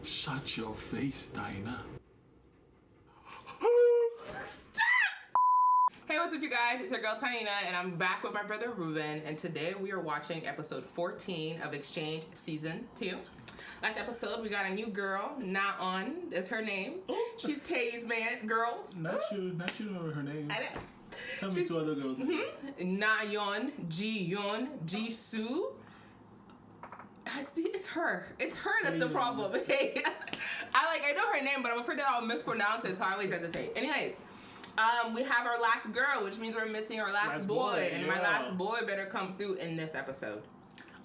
Shut your face, Dinah. Hey, what's up, you guys? It's your girl Taina, and I'm back with my brother Ruben. And today we are watching episode 14 of Exchange Season 2. Last episode, we got a new girl, na-eon is her name. Ooh. She's Tae's man, girls. Not you remember her name. Tell me She's, two other girls' names. Na-yeon, ji-yeon, jisoo. It's her. It's her that's the problem. I know her name, but I'm afraid that I'll mispronounce it, so I always hesitate. Anyways, we have our last girl, which means we're missing our last boy. And my last boy better come through in this episode.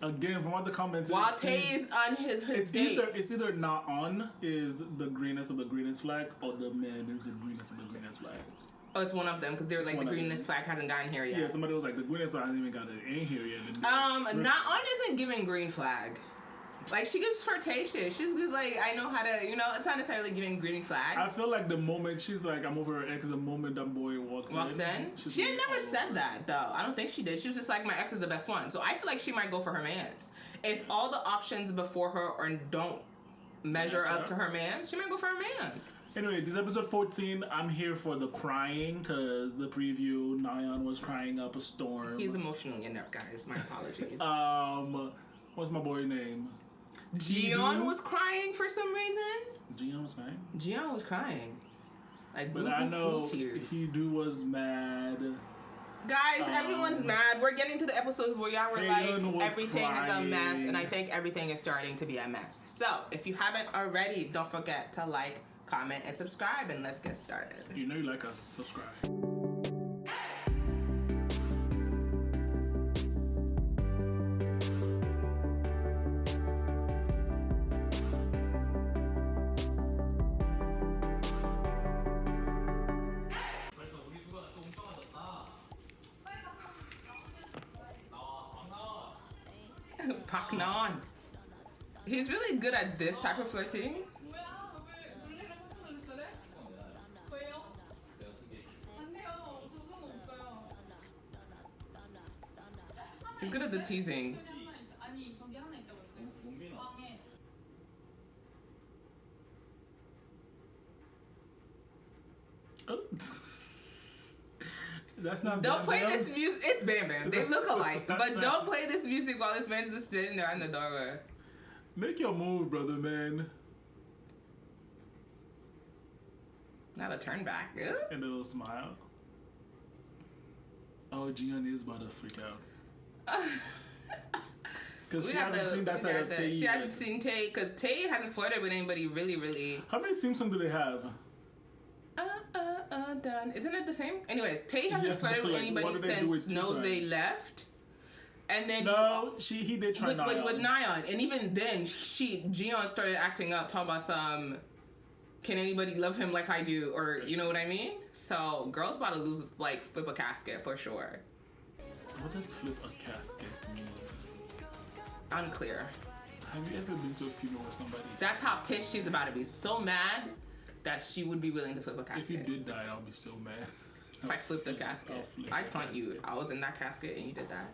Again, from all the comments, while Tae is on his date. It's either not on is the greenest of the greenest flag, or the man is the greenest of the greenest flag. Oh, it's one of them, because they were like, the greenest flag hasn't gotten here yet. Yeah, somebody was like, the greenest flag hasn't even gotten in here yet. Na-eon isn't giving green flag. Like, she gives flirtatious. She's just like, I know how to, it's not necessarily giving green flag. I feel like the moment she's like, I'm over her ex, the moment that boy walks in. She had never said that, though. I don't think she did. She was just like, my ex is the best one. So I feel like she might go for her mans. If all the options before her don't measure up to her man, she might go for her mans. Anyway, this episode 14, I'm here for the crying, because the preview, na-yeon was crying up a storm. He's emotionally inept, guys. My apologies. What's my boy name? Ji-yeon was crying for some reason. Ji-yeon was crying? Ji-yeon was crying. Like, but I know he was mad. Guys, everyone's mad. We're getting to the episodes where y'all were like, everything is a mess, and I think everything is starting to be a mess. So, if you haven't already, don't forget to like, comment, and subscribe, and let's get started. You know you like us. Subscribe. Pak-non. He's really good at this type of flirting. He's good at the teasing. That's not Don't play this music. It's Bam Bam. They look alike. But don't play this music while this man's just sitting there in the doorway. Make your move, brother, man. Not a turn back. And a little smile. Oh, ji-yeon is about to freak out. Because she hasn't seen that side of Tae. She hasn't seen Tae, because Tae hasn't flirted with anybody really. How many theme songs do they have? Done. Isn't it the same? Anyways, Tae hasn't flirted with anybody since Nose left. And then he did try with na-yeon. And even then, ji-yeon started acting up, talking about some, can anybody love him like I do? Or, you know what I mean? So, girl's about to lose, like, flip a casket for sure. What does flip a casket mean? Unclear. Have you ever been to a funeral with somebody? That's how pissed she's about to be. So mad that she would be willing to flip a casket. If you did die, I'll be so mad. If I flipped a casket, I'd taunt you. I was in that casket and you did that.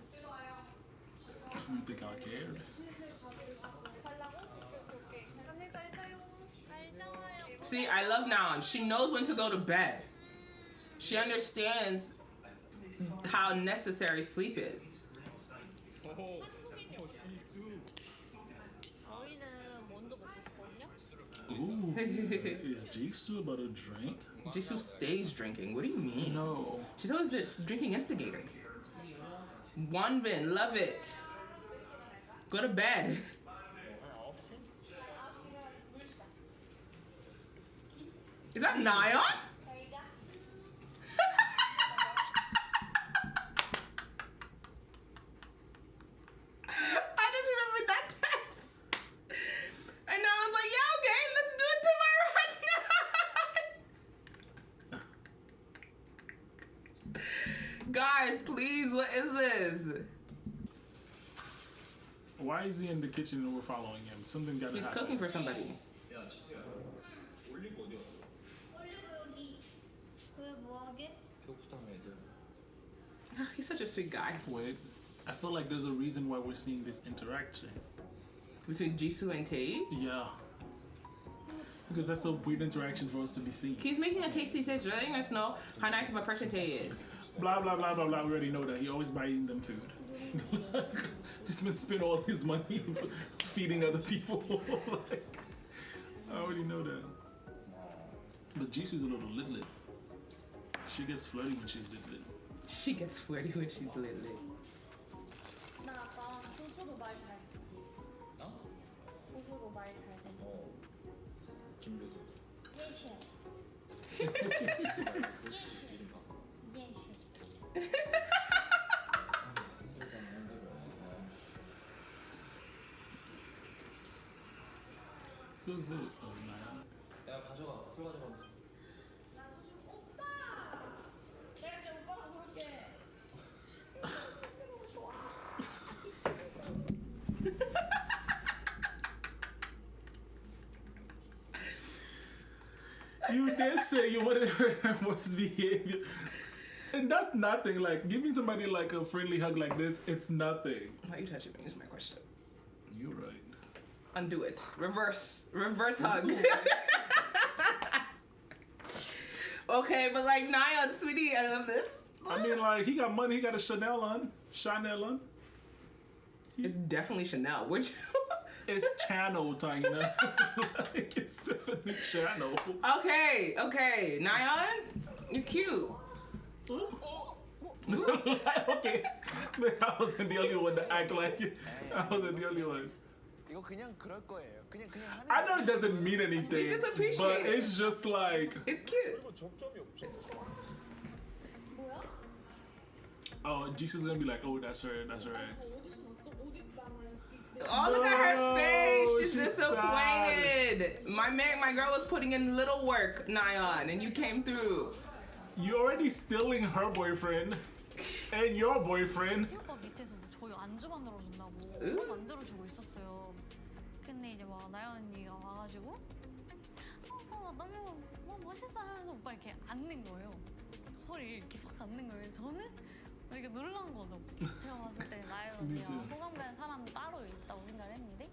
You think I cared? See, I love na-yeon. She knows when to go to bed. She understands how necessary sleep is. Ooh, is Jisoo about to drink? Jisoo stays drinking. What do you mean? No. She's always the drinking instigator. Wonbin, love it. Go to bed. Is that na-yeon? Guys, please, what is this? Why is he in the kitchen and we're following him? Something gotta happen. He's cooking for somebody. He's such a sweet guy. Wait, I feel like there's a reason why we're seeing this interaction. Between Jisoo and Tae? Yeah. Because that's a weird interaction for us to be seen. He's making a tasty dish, letting us know how nice of a person Tae is. Blah, blah, blah, blah, blah. We already know that. He always buying them food. He's been spending all his money feeding other people. Like, I already know that. But Jisoo's a little lit. She gets flirty when she's lit. She gets flirty when she's lit. 나 아까 소주로 말 잘 듣지. 어? 소주로 말 잘 듣지. 김조수. 예시. 예시. Who's this? Oh, nah. 야 가져가 술 가져가. 나 소주 오빠. 내가 지금 오빠가 부를게. 너무 좋아. You did say you wanted her worst behavior. And that's nothing. Like, giving somebody like a friendly hug like this, it's nothing. Why are you touching me is my question. You're right. Undo it. Reverse hug. Okay, but like na-eon, sweetie, I love this. I mean, like, he got money. He got a Chanel on. It's definitely Chanel. Which it's Channel, Taina. Like, it's definitely Channel. Okay. na-eon, you're cute. Okay. I wasn't the only one to act like it. I wasn't the only one. 이거 그냥 그럴 거예요. 그냥 하는. I know it doesn't mean anything. You just appreciate but it. it's just like. It's cute. 뭐야? Oh, Jisoo's gonna be like, oh, that's her ex. 어디서 봤어? 어디 있다가 Oh, look at her No, face. She's she's disappointed. My girl was putting in little work, na-eon, and you came through. You're already stealing her boyfriend and your boyfriend. 태우가 밑에서 저희 안주 만들어준다고 으? 만들어주고 있었어요. 근데 이제 막 나연 언니가 와가지고 너무 멋있어 하면서 오빠 이렇게 앉는 거예요. 허리 이렇게 막 앉는 거예요. 저는 되게 놀란 거죠. 제가 봤을 때 나연 언니가 호감가는 사람 따로 있다고 생각을 했는데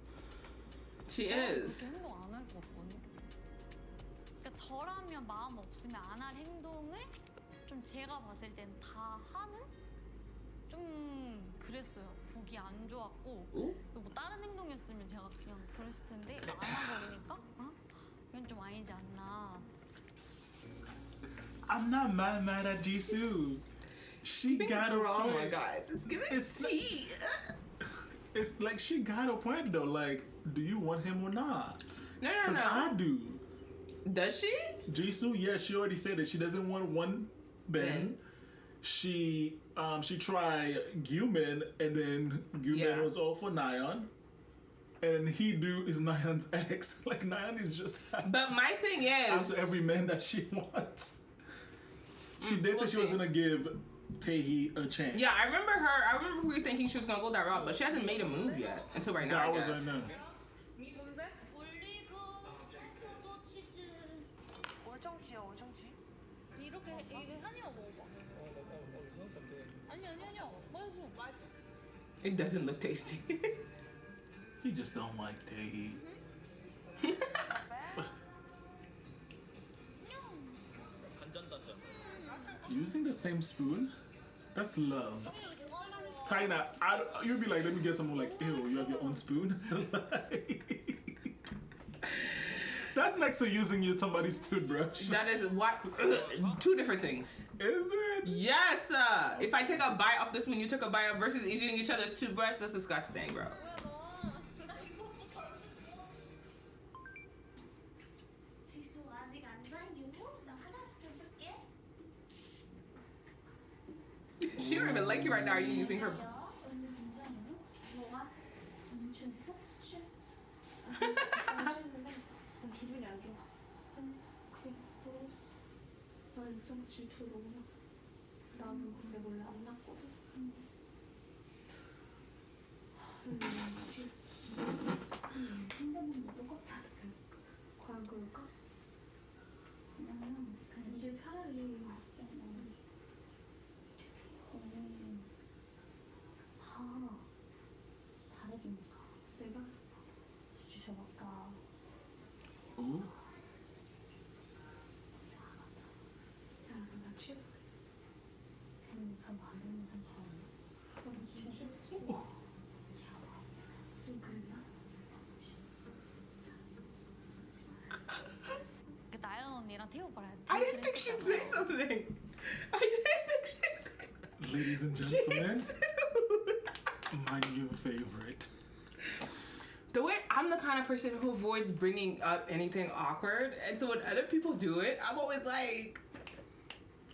She is. 그렇게 행동 안 할 것 같거든요. 그러니까 저라면 마음 없으면 안 할 행동을 좀 제가 봤을 땐 다 하는? 좀 그랬어요. 보기 안 좋았고 뭐 다른 행동이었으면 제가 그냥 그랬을 텐데 안 하버리니까 이건 좀 아니지 않나. I'm not mad at Jisoo. She got a drama, point. guys. It's giving tea. It's like she got a point though. Like, do you want him or not? No. I do. Does she? Jisoo, yeah, she already said that she doesn't want one Ben. She tried gyu-min, and then gyu-min was all for na-eon. And he is na-eon's ex. Like, na-eon is just But my thing is, after every man that she wants. She did say she was gonna give tae-i a chance. yeah, I remember we were thinking she was gonna go that route, but she hasn't made a move yet until right now. That I was guess. right now. 뭔데? 올리브, 초코, 치즈. 올정치야 올정치. 이렇게 이게 한입만 먹어봐. 아니요. 맛있어. It doesn't look tasty. He just don't like tae-i. Using the same spoon? That's love. Taina, you'd be like, let me get some more, like, ew, you have your own spoon? That's next to using somebody's toothbrush. That is what two different things. Is it? Yes. If I take a bite off this one, you took a bite off versus eating each other's toothbrush, that's disgusting, bro. 지수 아직 안 자유? 나 화장실 좀 쓸게. She don't even like you right now. You're using her. 오늘 괜찮아요? 뭐가? 좀 취했어? 취했어. 기분이 안 좋아. 그래, 모르겠어. 나 일상 질투 너무 나. 나는 근데 원래 안 났거든. 취했어. 핸드폰 똑같아. 과연 그럴까? 그냥 이게 차라리 다르니까 내가 주셔봤다. Ooh. Ooh. 나연 언니랑 태희 오빠랑 I didn't think she'd say something. I didn't think she'd say. Ladies and gentlemen, my new favorite. The way I'm the kind of person who avoids bringing up anything awkward, and so when other people do it, I'm always like,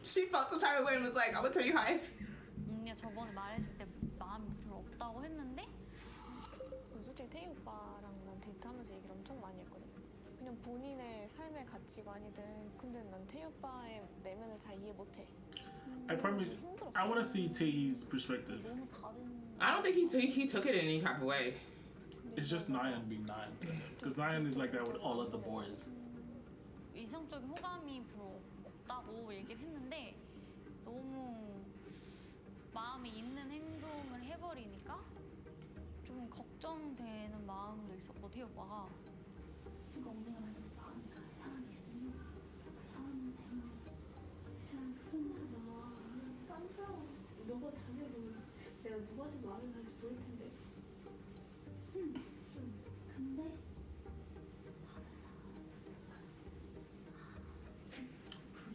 she felt some type of way and was like, I'm gonna tell you how I feel. 언니가 저번에 말했을 때 마음이 별로 없다고 했는데 솔직히 태희 오빠랑 난 데이트하면서 얘기를 엄청 많이 했거든. 그냥 본인의 삶의 가치관이든. 근데 난 태희 오빠의 내면을 잘 이해 못해. I promise. I want to see Tae's perspective. 너무 다른. I don't think he took it in any type of way. It's just na-yeon being na-yeon to him. Because na-yeon is like that with all of the boys. 이성적인 호감이 별로 없다고 얘기를 했는데 너무 마음이 있는 행동을 해버리니까 좀 걱정되는 마음도 있었고 태희 오빠가 그러니까 언니가 만약에 마음이 다 사람이 있으면 사람은 되면 사람 풀면서 딴 사람 너가 자기도 내가 누구한테 말을 할지 모를 텐데 근데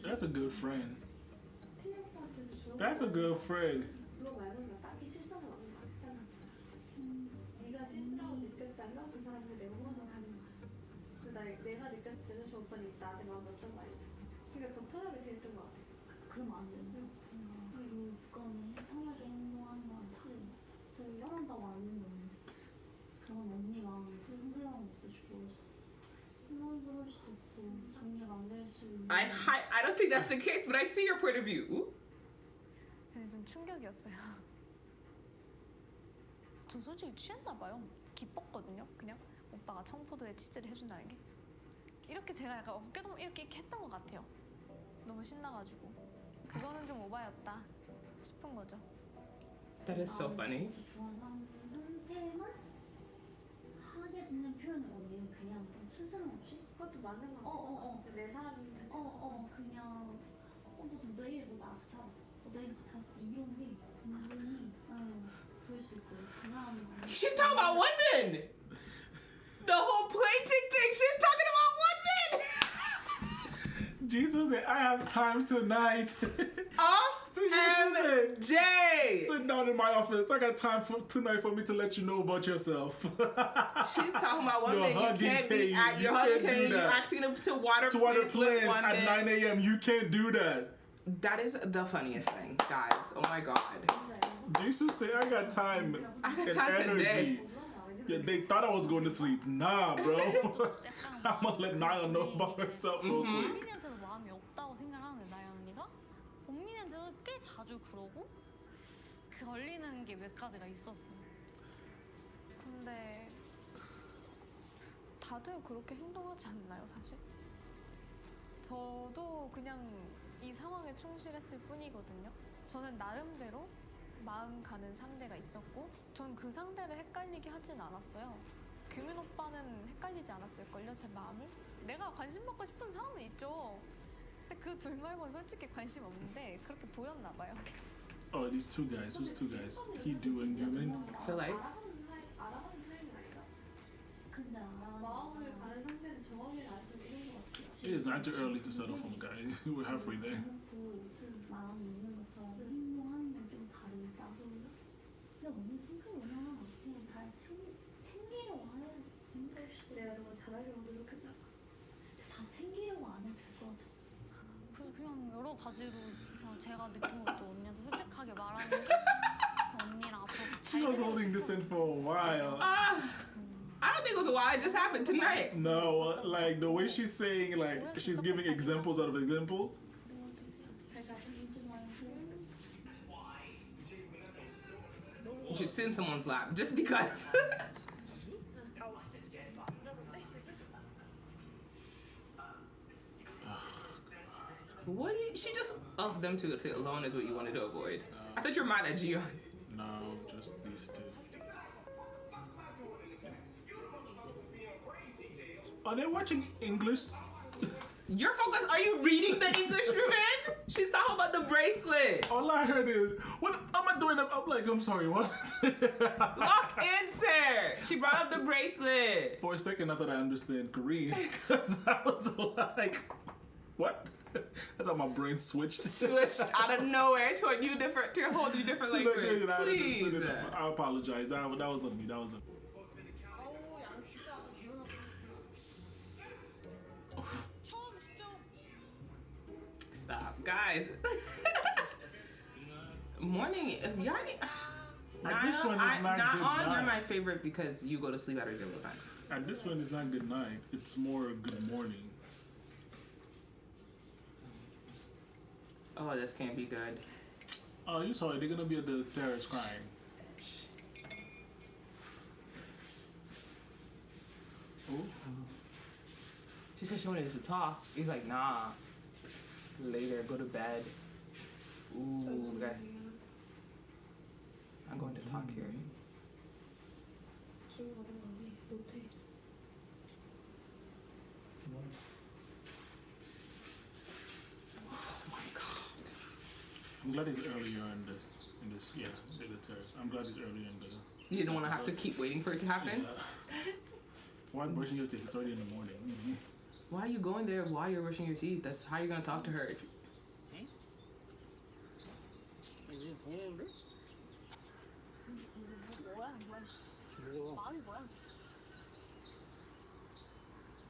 That's a good friend. 태희 오빠한테도 주로 That's a good friend. 그거 말고는 나 딱히 실수를 없는 거 같다는 사람 네가 실수라고 느꼈다면 그 사람한테 내가 호감을 하는 거야 그리고 내가 느꼈을 때는 저 오빠는 나한테 마음이 없던 거 알지? 그러니까 더 편하게 대했던 거 같아 그러면 안 된다. 그리고 그거는 편하게 행동하는 거랑 틀린 저 이혼한다고 안 했는데 그런 언니 마음이 상대방 없어지고 생각이 그럴 수도 있고 정리가 안 될 수 있는 I don't think that's the case, but I see your point of view. Ooh. 근데 좀 충격이었어요. 저 솔직히 취했나 봐요. 기뻤거든요. 그냥 오빠가 청포도에 치즈를 해준다는 게 이렇게 제가 약간 어깨동 이렇게 했던 것 같아요. 너무 신나가지고 그거는 좀 오바였다 싶은 거죠. That is so funny. 좋아하는 사람들한테만 하게 되는 표현을 언니는 그냥 좀 스스럼 없이 그것도 맞는 거 같아. 내 사람이 그냥 너 내일 뭐 나 같이 하자 내일 같이 하자 이런 게 은근히 그럴 수 있고 그 사람이 She's talking about women. The whole plating thing. She's talking about women. Jesus said, I have time tonight. OMG. Sit down in my office. I got time tonight for me to let you know about yourself. She's talking about women. You're hugging Tae. You're hugging Tae. You're asking them to water plants at 9 a.m. You can't do that. That is the funniest thing, guys. Oh my god. Jesus said, I got time I got and time energy. today. Yeah, they thought I was going to sleep. Nah, bro. I'm gonna let na-yeon know about herself real quick. 본민한테도 마음이 없다고 생각하는데 나연 언니가 본민한테도 꽤 자주 그러고 그 걸리는 게 몇 가지가 있었어. 근데 다들 그렇게 행동하지 않나요, 사실? 저도 그냥 이 상황에 충실했을 뿐이거든요. 저는 나름대로 마음 가는 상대가 있었고 전 그 상대를 헷갈리게 하진 않았어요. 규민 오빠는 헷갈리지 않았을걸요, 제 마음을? 내가 관심 받고 싶은 사람은 있죠. 근데 그 둘 말고는 솔직히 관심 없는데 그렇게 보였나 봐요. Oh, these two guys. Who's two guys? He-do and gyu-min. Feel like 알아가는 타입이 아니다 근데 마음을 가는 상대는 정확히 알고 있는 것 같아요. It is not too early to settle for a guy. We're halfway there. 마음이 있는 것처럼 행동하는 건 좀 다르다. 근데 언니 성격이나 그냥 잘 챙기려고 하는 내가 너무 잘하려고 노력했나 봐. 다 챙기려고 안 해도 될 것 같아. 그냥 여러 가지로 그냥 제가 느낀 것도 언니한테 솔직하게 말하는 게 그 언니랑 앞으로 잘 She was 지내고 holding this in for a while. I don't think it was a while. It just happened tonight. No, like the way she's saying, like she's giving examples out of examples. You should sit in someone's lap just because. What? She just them to sit alone is what you wanted to avoid. I thought you were mad at ji-yeon. No, just these two. Are they watching English? Your focus, are you reading the English, Ruben? She's talking about the bracelet. All I heard is, what am I doing? I'm like, I'm sorry, what? Lock answer. She brought up the bracelet. For a second, I thought I understood Korean. Because I was like, what? I thought my brain switched. Switched out of nowhere to a whole new different language. Please. I apologize. That was on me. That was on me. Stop, guys. Morning. Na-eon, you're my favorite because you go to sleep at a 0 time. At this point, it's not good night. It's more good morning. Oh, this can't be good. Oh, you saw it. They're gonna be at the terrace crying. Oh. She said she wanted us to talk. He's like, nah. Later, go to bed. Ooh, okay. I'm going to talk here. Oh my god. I'm glad it's earlier in this, yeah, in the terrace. I'm glad it's earlier in the... You didn't want to have to keep waiting for it to happen? Yeah. Why brushing your teeth? It's already in the morning. Mm-hmm. Why are you going there while you're brushing your teeth? That's how you're going to talk to her. If you... 마음이 뭐야?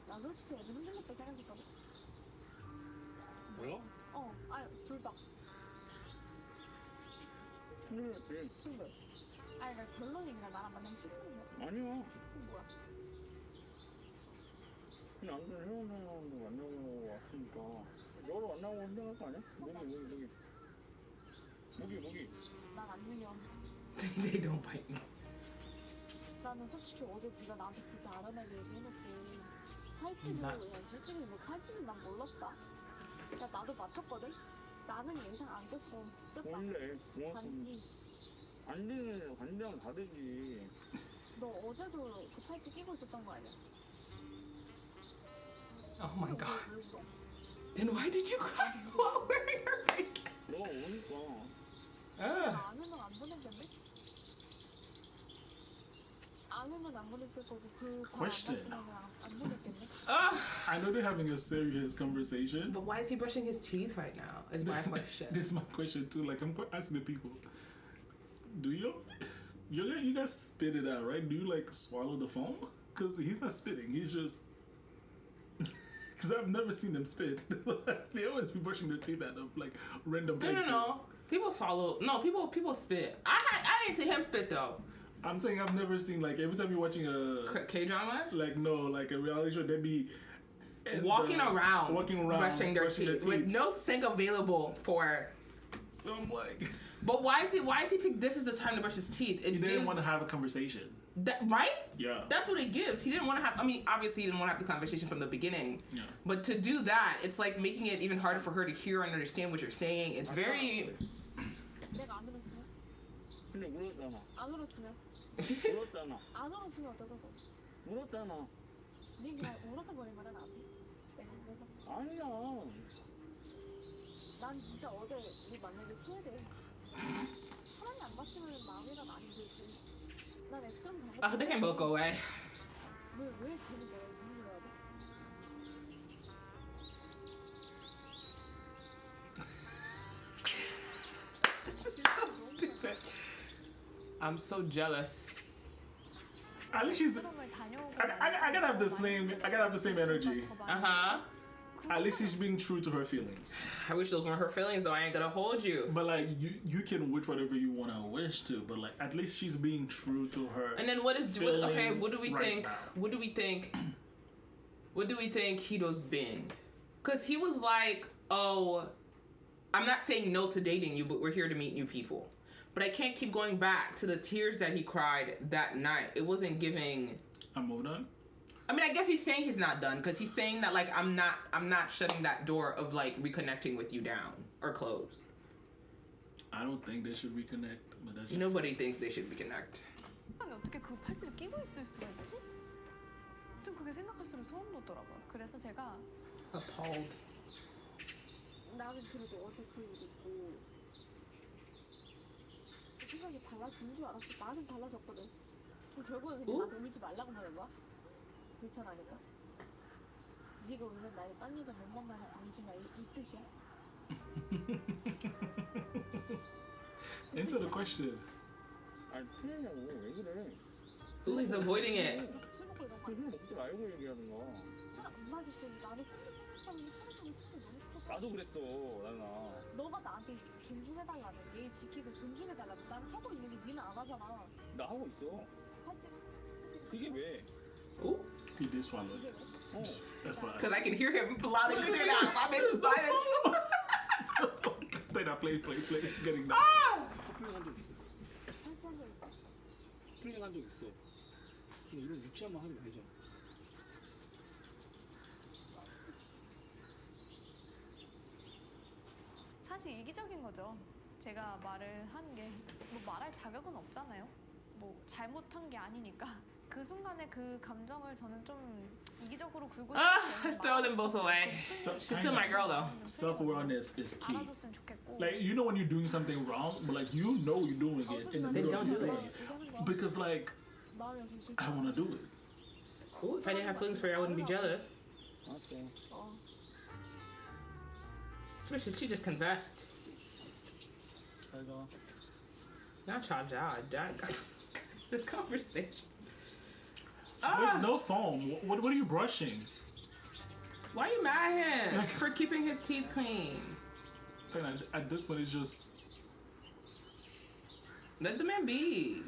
나 솔직히 어제 힘들었다 생각했거든. 뭐야? 아니 둘 다. 힘들었지. 친구. 아니 나 결론인가 나랑 만나기 싫은 거야? 아니야. 그럼 뭐야? 그냥 안 그래. 헤어나는데 만나고 왔으니까. 너를 만나고 생각할 거 아니야? 모기. 난 안 밀려. They don't bite me. 나는 솔직히 어제 네가 나한테 그렇게 알아내게 얘기해놓고 할지도 솔직히 뭐 할지는 난 몰랐다. 야 나도 맞췄거든? 나는 예상 안 꼈어. 원래 단지 안 되면 간장 다 되지. 너 어제도 그 팔찌 끼고 있었던 거 아니야? Oh my god. Then why did you cry while wearing her bracelet? 너가 오니까. 나 안 오면 안 보냈겠네? 안 오면 안 보냈을 거고 Question. 안 보냈겠네? I know they're having a serious conversation. But why is he brushing his teeth right now? Is my question. This is my question too. Like, I'm asking the people. Do you guys spit it out, right? Do you like swallow the foam? Because he's not spitting. He's just... Because I've never seen them spit. They always be brushing their teeth out of like random places. No. People swallow. No, people spit. I didn't see him spit though. I'm saying I've never seen, like, every time you're watching a K-drama? Like, no, like a reality show, they'd be walking around brushing their teeth with no sink available for. So I'm like, but why is he pick this is the time to brush his teeth? He didn't want to have a conversation. Right? Yeah. That's what it gives. He didn't want to have, I mean, obviously he didn't want to have the conversation from the beginning. Yeah. But to do that, it's like making it even harder for her to hear and understand what you're saying. It's very... 내가 안 울었으면? 근데 울었잖아. 안 울었으면? 울었잖아. 안 울었으면 어떡하고? 울었잖아. 네 그냥 울어서 버린 거야 나한테? 내가 그래서? 아니야. 난 진짜 어제 우리 만나기 후회돼. 사람이 안 봤으면 마음이란 안 들지. 난 액션 다 they can both go away. 왜 계속 내가 눈물 해야 돼? This is so stupid. I'm so jealous. At least she's... I gotta have the same energy. Uh-huh. At least she's being true to her feelings. I wish those weren't her feelings though. I ain't gonna hold you. But like, you can wish whatever you want to wish to, but like, at least she's being true to her. And then what do we think? Now. What do we think Hito's being? Because he was like, oh, I'm not saying no to dating you, but we're here to meet new people. But I can't keep going back to the tears that he cried that night. It wasn't giving... I'm moved on? I mean, I guess he's saying he's not done because he's saying that like I'm not shutting that door of like reconnecting with you down or closed. I don't think they should reconnect, but that's just... Nobody thinks they should reconnect. 어떻게 그 팔찌를 끼고 있을 수가 있지? 아무튼 그게 생각할수록 소름 돋더라고요. 그래서 제가 Appalled. 나는 그래도 어제 그 일 있고 생각이 달라진 줄 알았어. 나는 달라졌거든. 그럼 결국은 그냥 나 놀리지 말라고 하는 거야? 불편하니까. 네가 오늘 나의 딴 여자 못 만나서 알지마 이 뜻이야? Answer the question. 아니 틀리냐고 왜 그래? He's avoiding it. 술 먹고 이런 거 술 먹지 말고 얘기하는 거. 술안 마셨어. 나를 혼자 생각하면 하루 종일 술을 너무 커. 나도 그랬어 나나. 너가 나한테 존중해달라는 게 지키고 존중해달라는 난 하고 있는데 니는 안 하잖아. 나 하고 있어. 그게 왜? Ooh. He did swallow it. 이게 왜? That's why. Because I can hear him loud and clear now. My man's silence. Play that, play. It's getting that. 커플링 한 적 있어. 한잔을 커플링 한 적 있어. 근데 이런 유치한 말 하면 되죠. 사실 이기적인 거죠. 제가 말을 한 게 뭐 말할 자격은 없잖아요. 뭐 잘못한 게 아니니까. 그 순간에 그 감정을 저는 좀 이기적으로 굴고 Let's throw them both away. She's still my girl though. Self-awareness is key. 알아줬으면 좋겠고. Like, you know when you're doing something wrong, but like you know you're doing it in the They middle of don't the do day. Because like, 마음이 엄청 싫다. I want to do it. Ooh, if I didn't have feelings for you, I wouldn't be jealous. 알았어. She just confessed. 잘 가. Now charge out. This conversation. There's no foam. What are you brushing? Why you mad at him for keeping his teeth clean? At this point, it's just. Let the man be.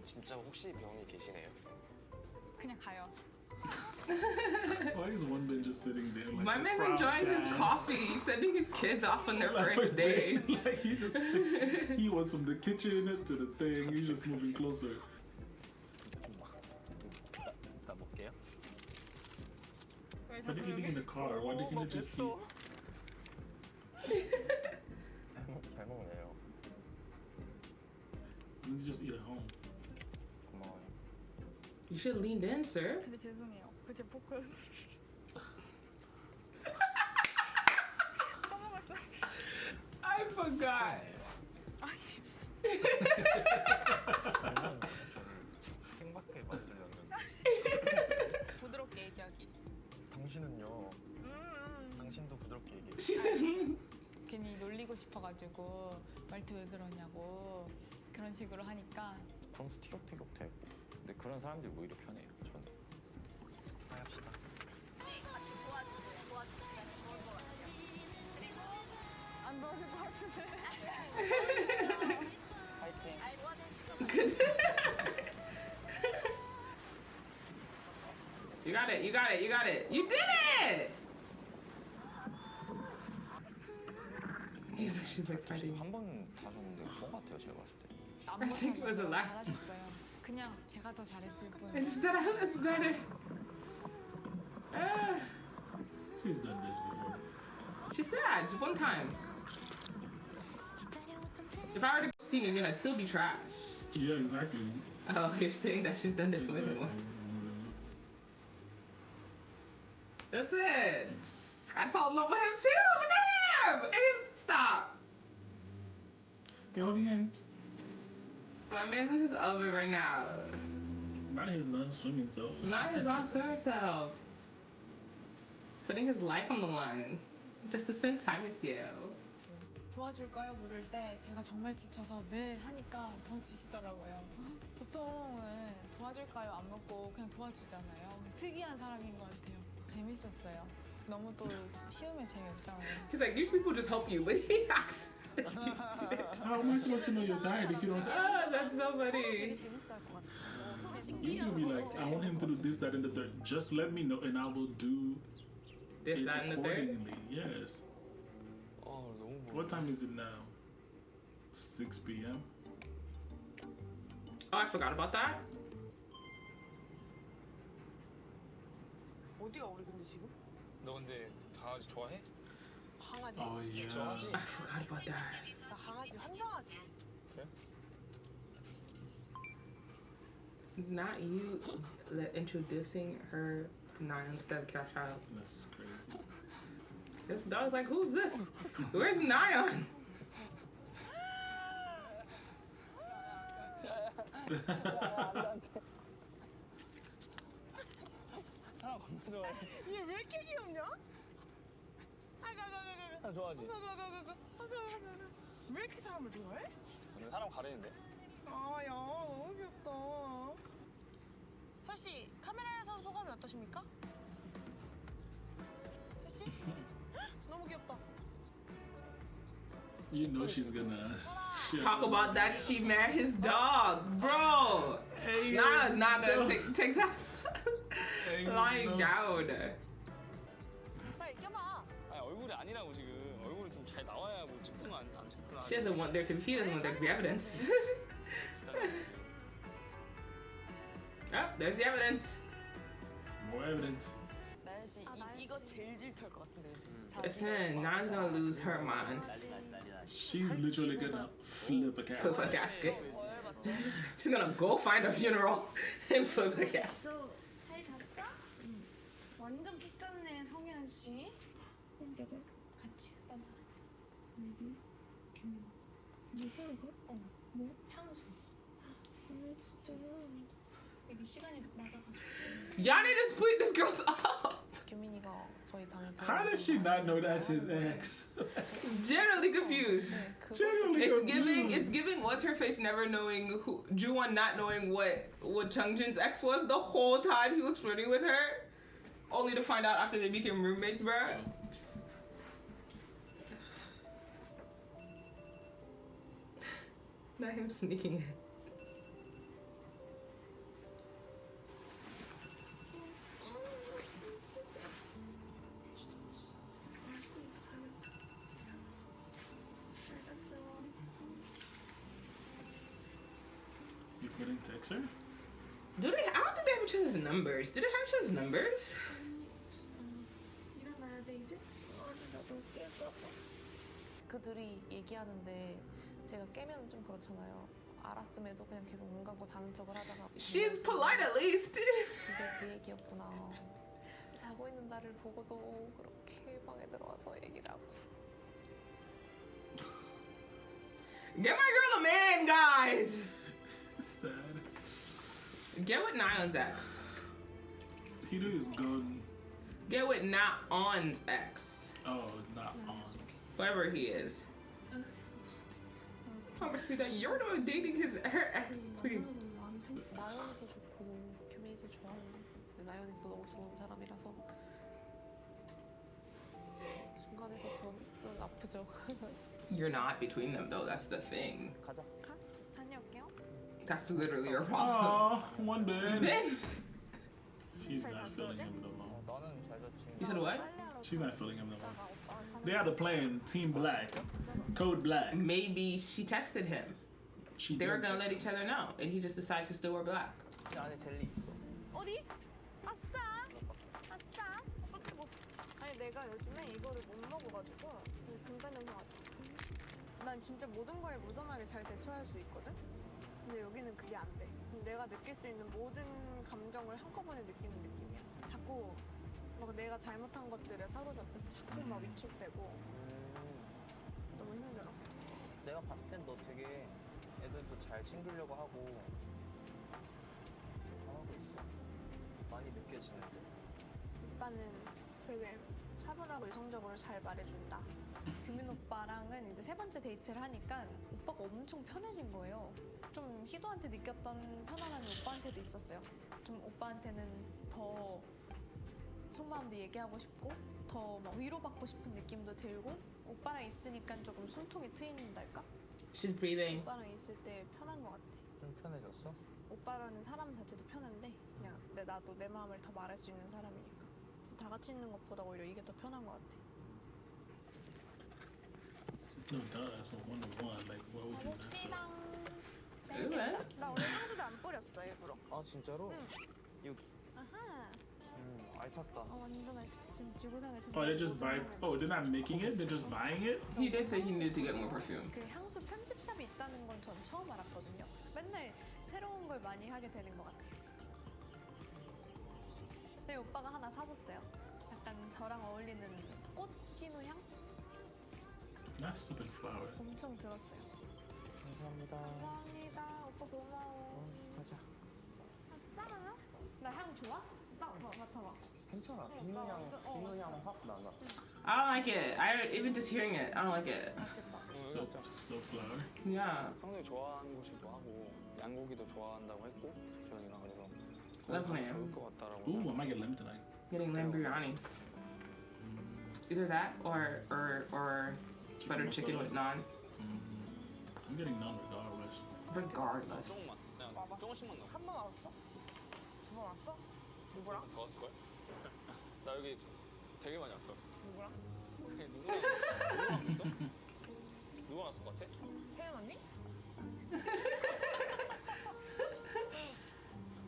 진짜 혹시 병이 계시네요? 그냥 가요. Why is one man just sitting there? Like My a man's proud enjoying his dad? coffee, sending his kids off on their Like, first date. Like he was from the kitchen to the thing. He's just moving closer. 나 먹게요. Why are you eating in the car? Why didn't you just eat? 잘 먹네요. You just eat at home. 고마워요. You should have leaned in, sir. 근데 죄송해요. 그제 포크 까먹었어. I forgot. 생밖에 만들려면 부드럽게 얘기하기. 당신은요. 당신도 부드럽게 얘기해. She said, 괜히 놀리고 싶어가지고 말투 왜 그러냐고 그런 식으로 하니까 평소 티격태격 되고. 근데 그런 사람들이 오히려 편해요. 저는. 화해합시다. 같이 도와주시면 좋을 것 같아요. 그리고 안 도와줄 것 같은데. 파이팅. You got it, you got it, you got it. You did it! She's like fighting. 한번 다셨는데 뭐 같아요, 제가 봤을 때. 안 I think it was a lie. 잘하셨어요. 그냥 제가 더 잘했을 뿐. I just thought I was better. She's done this before. She said, just one time. If I were to see me, I'd still be trash. Yeah, exactly. Oh, you're saying that she's done this with me once. That's it. I'd fall in love with him too. Look at him. Stop. Go hands. My man's in his oven right now. Not his non-swimming self. Not his own self. Putting his life on the line just to spend time with you. 도와줄까요? 물을 때 제가 정말 지쳐서 네 하니까 도와주시더라고요. 보통은 도와줄까요? 안 묻고 그냥 도와주잖아요. 특이한 사람인 것 같아요. 재밌었어요. 너무 또 쉬우면 재미없잖아요. He's like, these people just help you, but he asks. How am I supposed to know you're tired if you don't? That's so funny. 재밌을 것 같아요. You can be like, I want him to do this, that, and the third. Just let me know, and I will do This, it that, and the third. accordingly. Yes. 너무 What time is it now? 6 p.m. Oh, I forgot about that. 어디가 우리 근데 지금? 너 근데 강아지 좋아해? 강아지. Oh yeah. 좋아하지? I forgot about that. 나 강아지 환장하지. 그래? Not you introducing her to na-eon's stepchild. That's crazy. This dog's like, who's this? Where's na-eon? 얘 왜 이렇게 귀엽냐? 사람 좋아하지? 왜 이렇게 사람을 좋아해? 사람 가리는데? 아, 야, 너무 귀엽다. 설씨, 카메라에서 소감이 어떠십니까? 설씨? 너무 귀엽다. You know she's gonna Talk about that she met his dog, bro. Hey, na-eon's not gonna take that Hey, lying down. 빨리 껴봐. 아니 얼굴이 아니라고 지금. 얼굴이 좀 잘 나와야 뭐 찍든 안 찍든. She doesn't want there to be. He doesn't want there to be evidence. Oh, there's the evidence. more evidence. 나연 씨, 이거 제일 질투할 것 같은데, 그치? Listen, na-eon's gonna lose her mind. She's literally gonna flip a Flip a cat. casket. She's gonna go find a funeral and flip the casket. 잘 잤어? 응. 완전 푹 잤네, 성현 씨. 혼자고 같이 떠나. 어디? 규민. 네 새우고? 뭐? 향수. 진짜. 이게 시간이 맞아가지고. Y'all need to split this girl's up. 규민이가 저희 방에 How does she not know that's his ex? Generally confused. Genuinely It's giving what's her face never knowing who Ju-yeon not knowing what Chungjin's ex was the whole time he was flirting with her, only to find out after they became roommates, bruh. Not him sneaking in. You couldn't text her? Do they? I don't think they have each other's numbers. Do they have each other's numbers? 일어나야 돼 이제. 나도 깨서. 그들이 얘기하는데 제가 깨면 좀 그렇잖아요. 알았음에도 그냥 계속 눈 감고 자는 척을 하다가 She's polite at least. 이게 그 얘기였구나. 자고 있는 나를 보고도 그렇게 방에 들어와서 얘기를 하고. Get my girl a man, guys. Sad. Get with na-eon's ex. Peter is gone. Get with na-eon's ex. Oh, not on. Whoever he is. I'm speak that you're not dating her ex, please. 나연이도 좋고 규민이도 좋아요. 근데 나연이도 너무 좋은 사람이라서 중간에서 저는 아프죠. You're not between them though, that's the thing. 가자. 다녀올게요. That's literally your problem. Oh, one bed. Ben! She's not feeling him no more. 나는 잘 잤지. You said what? She's not feeling him no more. They had a plan, Team Black, Code Black. Maybe she texted him. They were did gonna let text each other know, and he just decided to still wear black. 이 안에 젤리 있어. 어디? 아싸! 아싸! 아니 내가 요즘에 이거를 못 먹어가지고 금방 냄새 맡아. 난 진짜 모든 거에 무던하게 잘 대처할 수 있거든? 근데 여기는 그게 안 돼. 내가 느낄 수 있는 모든 감정을 한꺼번에 느끼는 느낌이야. 자꾸 막 내가 잘못한 것들에 사로잡혀서 자꾸 막 위축되고 너무 힘들어. 내가 봤을 땐 너 되게 애들도 잘 챙기려고 하고 잘하고 있어. 많이 느껴지는데. 오빠는 되게 차분하고 이성적으로 잘 말해준다. 규민 오빠랑은 이제 세 번째 데이트를 하니까 오빠가 엄청 편해진 거예요. 좀 희도한테 느꼈던 편안함이 오빠한테도 있었어요. 좀 오빠한테는 더 속마음도 얘기하고 싶고 더 막 위로받고 싶은 느낌도 들고 오빠랑 있으니까 조금 숨통이 트인달까? She's breathing. 오빠랑 있을 때 편한 것 같아. 좀 편해졌어? 오빠라는 사람 자체도 편한데 그냥 나도 내 마음을 더 말할 수 있는 사람이니까. 그래서 다 같이 있는 것보다 오히려 이게 더 편한 것 같아. No, duh, that's a one-on-one. Like, why would you not feel? 봅시다. 재밌겠다. 나 원래 향수도 안 뿌렸어 일부러. 아 진짜로? 응. 여기. 아하. 알찼다. 완전 지금 지구상에 Oh, they're just buying. Oh, they're not making it. They're just buying it. He did say he needed to get more perfume. 그 향수 편집샵이 있다는 건 전 처음 알았거든요. 맨날 새로운 걸 많이 하게 되는 것 같아요. 네, 오빠가 하나 사줬어요. 약간 저랑 어울리는 꽃 피는 향? That's super flower. 엄청 들었어요. 감사합니다. 감사합니다. 오빠 고마워. 가자. 아싸. 나 향 좋아? 나 맡아봐. 괜찮아. 비누 향 확 나나. I don't like it. Even just hearing it, I don't like it. So flower. Yeah. 상당히 좋아하는 곳이기도 하고 양고기도 좋아한다고 했고 저희랑 그래서 Love lamb. 좋을 것 같다라고. Ooh, I might get lamb tonight. Getting lamb biryani. Either that or butter chicken with naan. I'm getting none regardless. Regardless. 조금만 그냥 조금씩만 넣어. 한 번 왔어? 두 번 왔어? 누구랑? 더 왔을 걸? 나 여기 되게 많이 왔어. 누구랑? 누구랑 왔어? 누가 왔을 것 같아? 혜연 언니?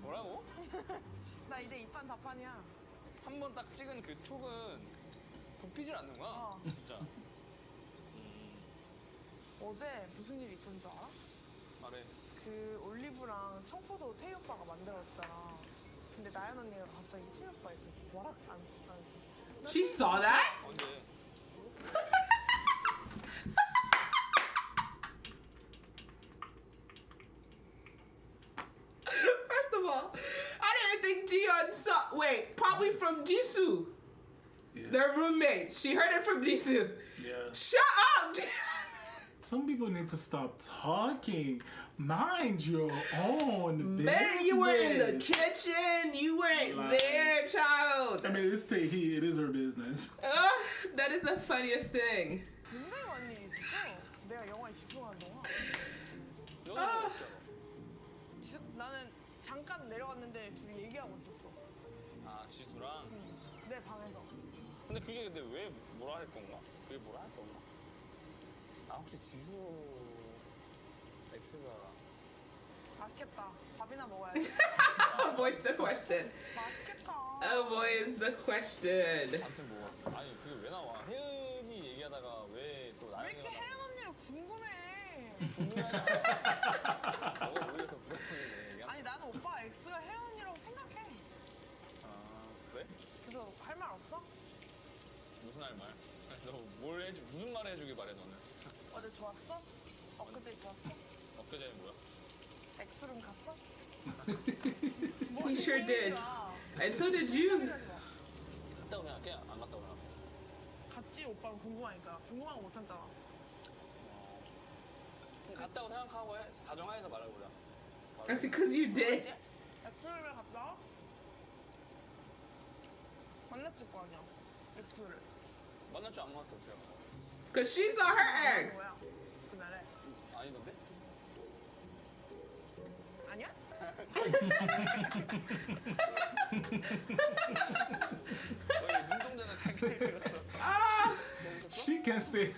뭐라고? 나 이제 입판 다판이야. 한 번 딱 찍은 그 촉은 굽히질 않는 거야. 어. 진짜. 어제 무슨 일이 있었는 줄 알아? 말해. 그 올리브랑 청포도 태희 오빠가 만들었잖아. 근데 나연 언니가 갑자기 태희 오빠 이렇게 뭐라 안 She saw that? 언제? First of all, I didn't think ji-yeon saw. Wait, probably from Jisoo. Yeah. They're roommates. She heard it from Jisoo. Yeah. Shut up, Ji-yeon. Some people need to stop talking. Mind your own business. Man, you were in the kitchen. You weren't Like- there, child. I mean, it's tae-i. It is her business. Ugh, that is the funniest thing. 굉장히 많은 일이 있었어. 내가 영화에 집중하는 동안. 너는 아. 어떻게 알아? 나는 잠깐 내려갔는데 둘이 얘기하고 있었어. 아 지수랑. 내 방에서. 근데 그게 근데 왜 뭐라 할 건가? 그게 뭐라 할 건가? 아 혹시 지수 X가 맛있겠다. 밥이나 먹어야지. Avoids the question. 맛있겠다. Avoids the question. 아무튼 뭐 아니 그게 왜 나와? 혜은이 얘기하다가 왜 또 왜 나연이가 이렇게 혜연 언니를 궁금해? 궁금해하지 않아? 저거 오히려 더 부럽네. 아니 나는 오빠 X가 혜연 언니라고 생각해. 아 그래? 그래서 할 말 없어? 무슨 할 말? 너 뭘 해주 무슨 말 해주길 바래 너는? 어제 좋았어? 엊그제 좋았어? 엊그제는 뭐야? X룸 갔어? He sure did. And so did you. 갔다고 생각해? 안 갔다고 생각해? 갔지 오빠는 궁금하니까. 궁금한 거 못 참잖아. 그럼 갔다고 생각하고 가정하에서 말해보자. Because you did. X룸에 갔다? 만났을 거 아니야. X를. 만날 줄 안 만났어 어떡해? Because she saw her ex. 뭐야? 그날에. 아니던데? 아니야? 너희 눈동자는 자기를 그렸어. Ah. She can say.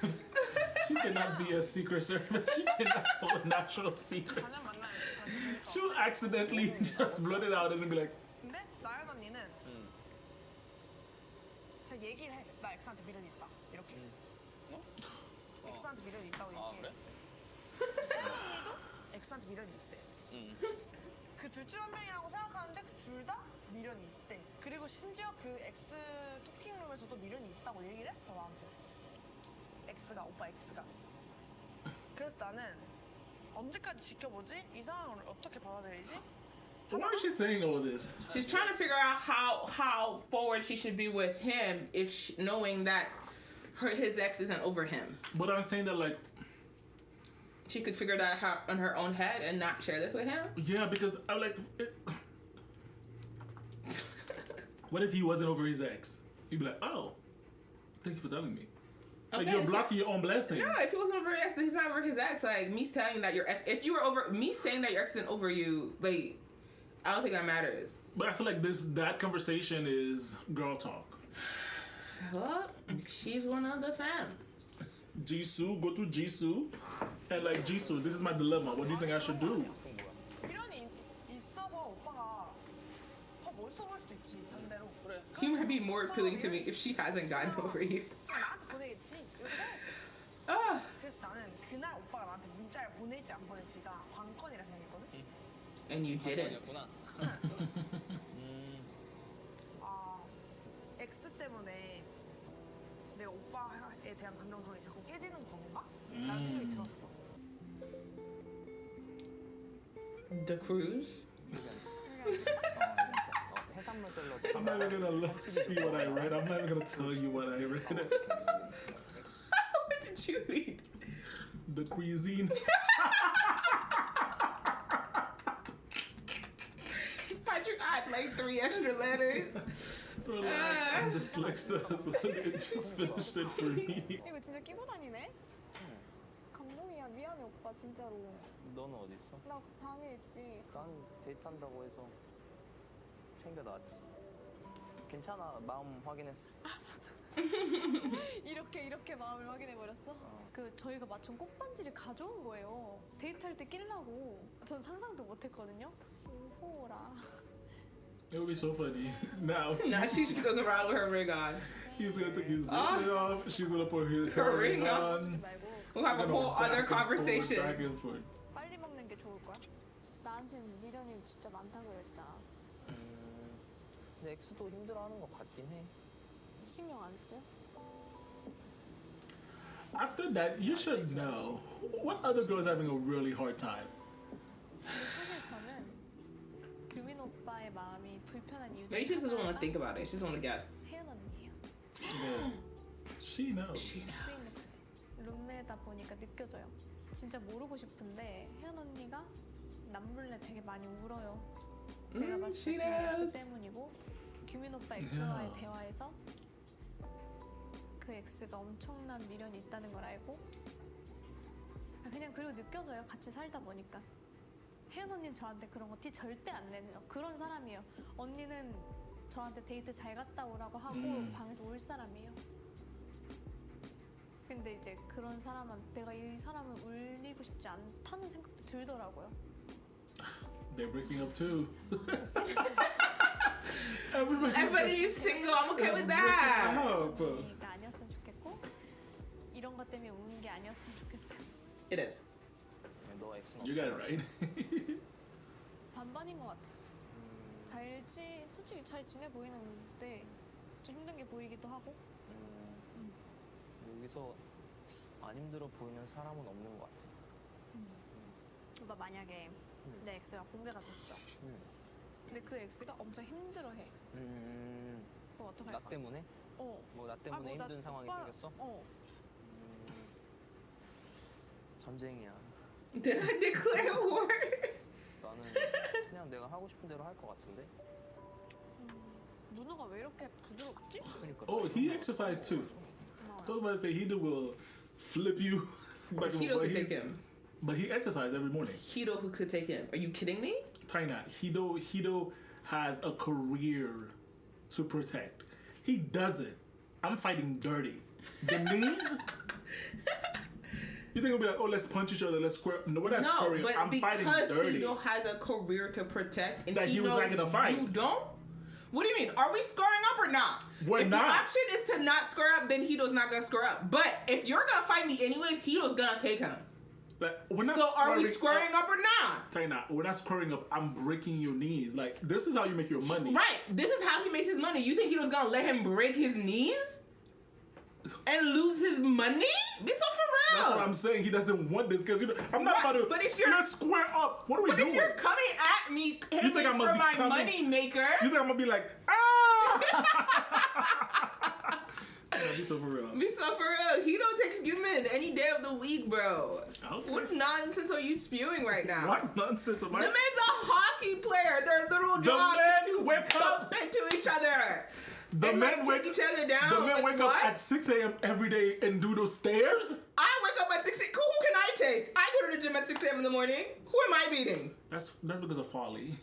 She cannot be a secret servant. She cannot hold national secrets. 가장 만나야지. She will accidentally just blurt it out and be like, 근데 나연 언니는 그냥 얘기를 해. 나 X한테 미련이 있다. 이렇게. 어? X한테 미련이 있다고 아 얘기해. 그래? 혜연 언니도 X한테 미련이 있대. 응. 그 둘 중 한 명이라고 생각하는데 그 둘 다 미련이 있대. 그리고 심지어 그 X 토킹룸에서도 미련이 있다고 얘기를 했어 나한테. X가 오빠 X가. 그래서 나는 언제까지 지켜보지? 이 상황을 어떻게 받아들이지? why is she saying all this? She's trying to figure out how forward she should be with him if knowing that his ex isn't over him. But I'm saying that like, She could figure that out on her own head and not share this with him. yeah, because I'm like, what if he wasn't over his ex? He'd be like, oh, thank you for telling me. Like, Okay, you're if blocking your own blessing. No, if he wasn't over your ex, then he's not over his ex. Like me telling that your ex, if you were over me saying that your ex isn't over you, like I don't think that matters. But I feel like that conversation is girl talk. Well, she's one of the fans. Jisoo, go to Jisoo, and like Jisoo, this is my dilemma. What do you think I should do? 미련이 있어서 오빠가 더 멋있어 보일 수도 있지 반대로. 그래. He might be more appealing to me if she hasn't gotten over you. 나한테 보내겠지. 이렇게 생각했어. Ah, 그래서 나는 그날 오빠가 나한테 문자를 보낼지 안 보낼지가 관건이라 생각했거든. And you didn't. 아니었구나. 아, X 때문에 내가 오빠에 대한 감정선이 자꾸 깨지는 건가? 라는 생각이 들었어. The cruise? 해산물 샐러드. I'm not even gonna see what I read. I'm not even gonna tell you what I read. What did you read? The cuisine. Why'd you add like 3 extra letters? Relax, I'm dyslexic, so it just finished it for me. 이거 진짜 끼고 다니네? 감동이야. 미안해 오빠 진짜로. 너는 어디 있어? 나 방에 있지. 난 데이트한다고 해서 챙겨 나왔지. 괜찮아. 마음 확인했어. 이렇게 마음을 확인해 버렸어? 그 저희가 맞춘 꽃반지를 가져온 거예요. 데이트할 때 끼려고. 전 상상도 못했거든요. 오호라. It would be so funny. Now She goes around with her ring on. he's gonna take his bracelet off. She's gonna put her ring ring on. 말고 We'll have a whole other conversation. Back and forth. 빨리 먹는 게 좋을 거야. 나한테는 미련이 진짜 많다고 그랬잖아. 근데 엑스도 힘들어하는 것 같긴 해. 신경 안 써? After that, you should know. What other girl's having a really hard time? 근데 사실 저는 규민 오빠의 마음이 불편한 이유 Maybe she just doesn't want to think about it. She just want to guess. 혜연 언니예요. Yeah. She knows. 쓰이는 룸메다 보니까 느껴져요. 진짜 모르고 싶은데 혜연 언니가 남몰래 되게 많이 울어요. 제가 봤을 때 그 X 때문이고 규민 오빠 X와의 대화에서 그 X가 엄청난 미련이 있다는 걸 알고 그냥 그리고 느껴져요. 같이 살다 보니까. 혜연 언니는 저한테 그런 거 티 절대 안 내죠. 그런 사람이에요. 언니는 저한테 데이트 잘 갔다 오라고 하고 방에서 울 사람이에요. 근데 이제 그런 사람은 내가 이 사람을 울리고 싶지 않다는 생각도 들더라고요. They're breaking up too. Everybody is single. I'm okay with that. 이가 아니었으면 좋겠고 이런 것 때문에 우는 게 아니었으면 좋겠어요. It is. 너 엑스는 You got it right. 반반인 것 같아요. 솔직히 잘 지내 보이는데 좀 힘든 게 보이기도 하고. 여기서 안 힘들어 보이는 사람은 없는 것 같아. 오빠 만약에 내 X가 공개가 됐어. 근데 그 X가 엄청 힘들어해. 그럼 어떡할 거야? 나 때문에? 뭐 나 때문에 힘든 상황이 생겼어? 전쟁이야. Did I declare war? 나는 그냥 내가 하고 싶은 대로 할 것 같은데. 누나가 왜 이렇게 부드럽지? 그러니까. Oh, he exercised too. I was about to say Hito will flip you back and Hito forth. could take him. But he exercised every morning. Hito who could take him. Are you kidding me? Taina, Hito has a career to protect. He doesn't. I'm fighting dirty. The knees? You think we'll be like, oh, let's punch each other, let's square? No, we're not squaring. But I'm fighting because dirty. Hito has a career to protect, and That he was knows not gonna fight. You don't? What do you mean? Are we squaring up or not? We're if not. the option is to not square up, then Hito's not gonna square up. But if you're gonna fight me anyways, Hito's gonna take him. Like, we're not So are we squaring up or not? Taina, we're not squaring up. I'm breaking your knees. Like, this is how you make your money. Right. This is how he makes his money. You think Hito's gonna let him break his knees? And lose his money? Be so for real. That's what I'm saying. He doesn't want this because I'm not about to. But if let's square up. What are we But doing? if you're coming at me You think I'm gonna for be my coming- money maker, You think I'm gonna be like, ah? Yeah, be so for real. be so for real. Hito takes gyu-min any day of the week, bro. Okay. What nonsense are you spewing right now? What nonsense am The I? man's a hockey player. Their little The job men is to wake up. bump into each other. The and men like, take each other down. The men Like, wake what? up at 6 a.m. every day and do those stairs. I wake up at 6 a.m. Who can I take? I go to the gym at 6 a.m. in the morning. Who am I beating? That's because of folly.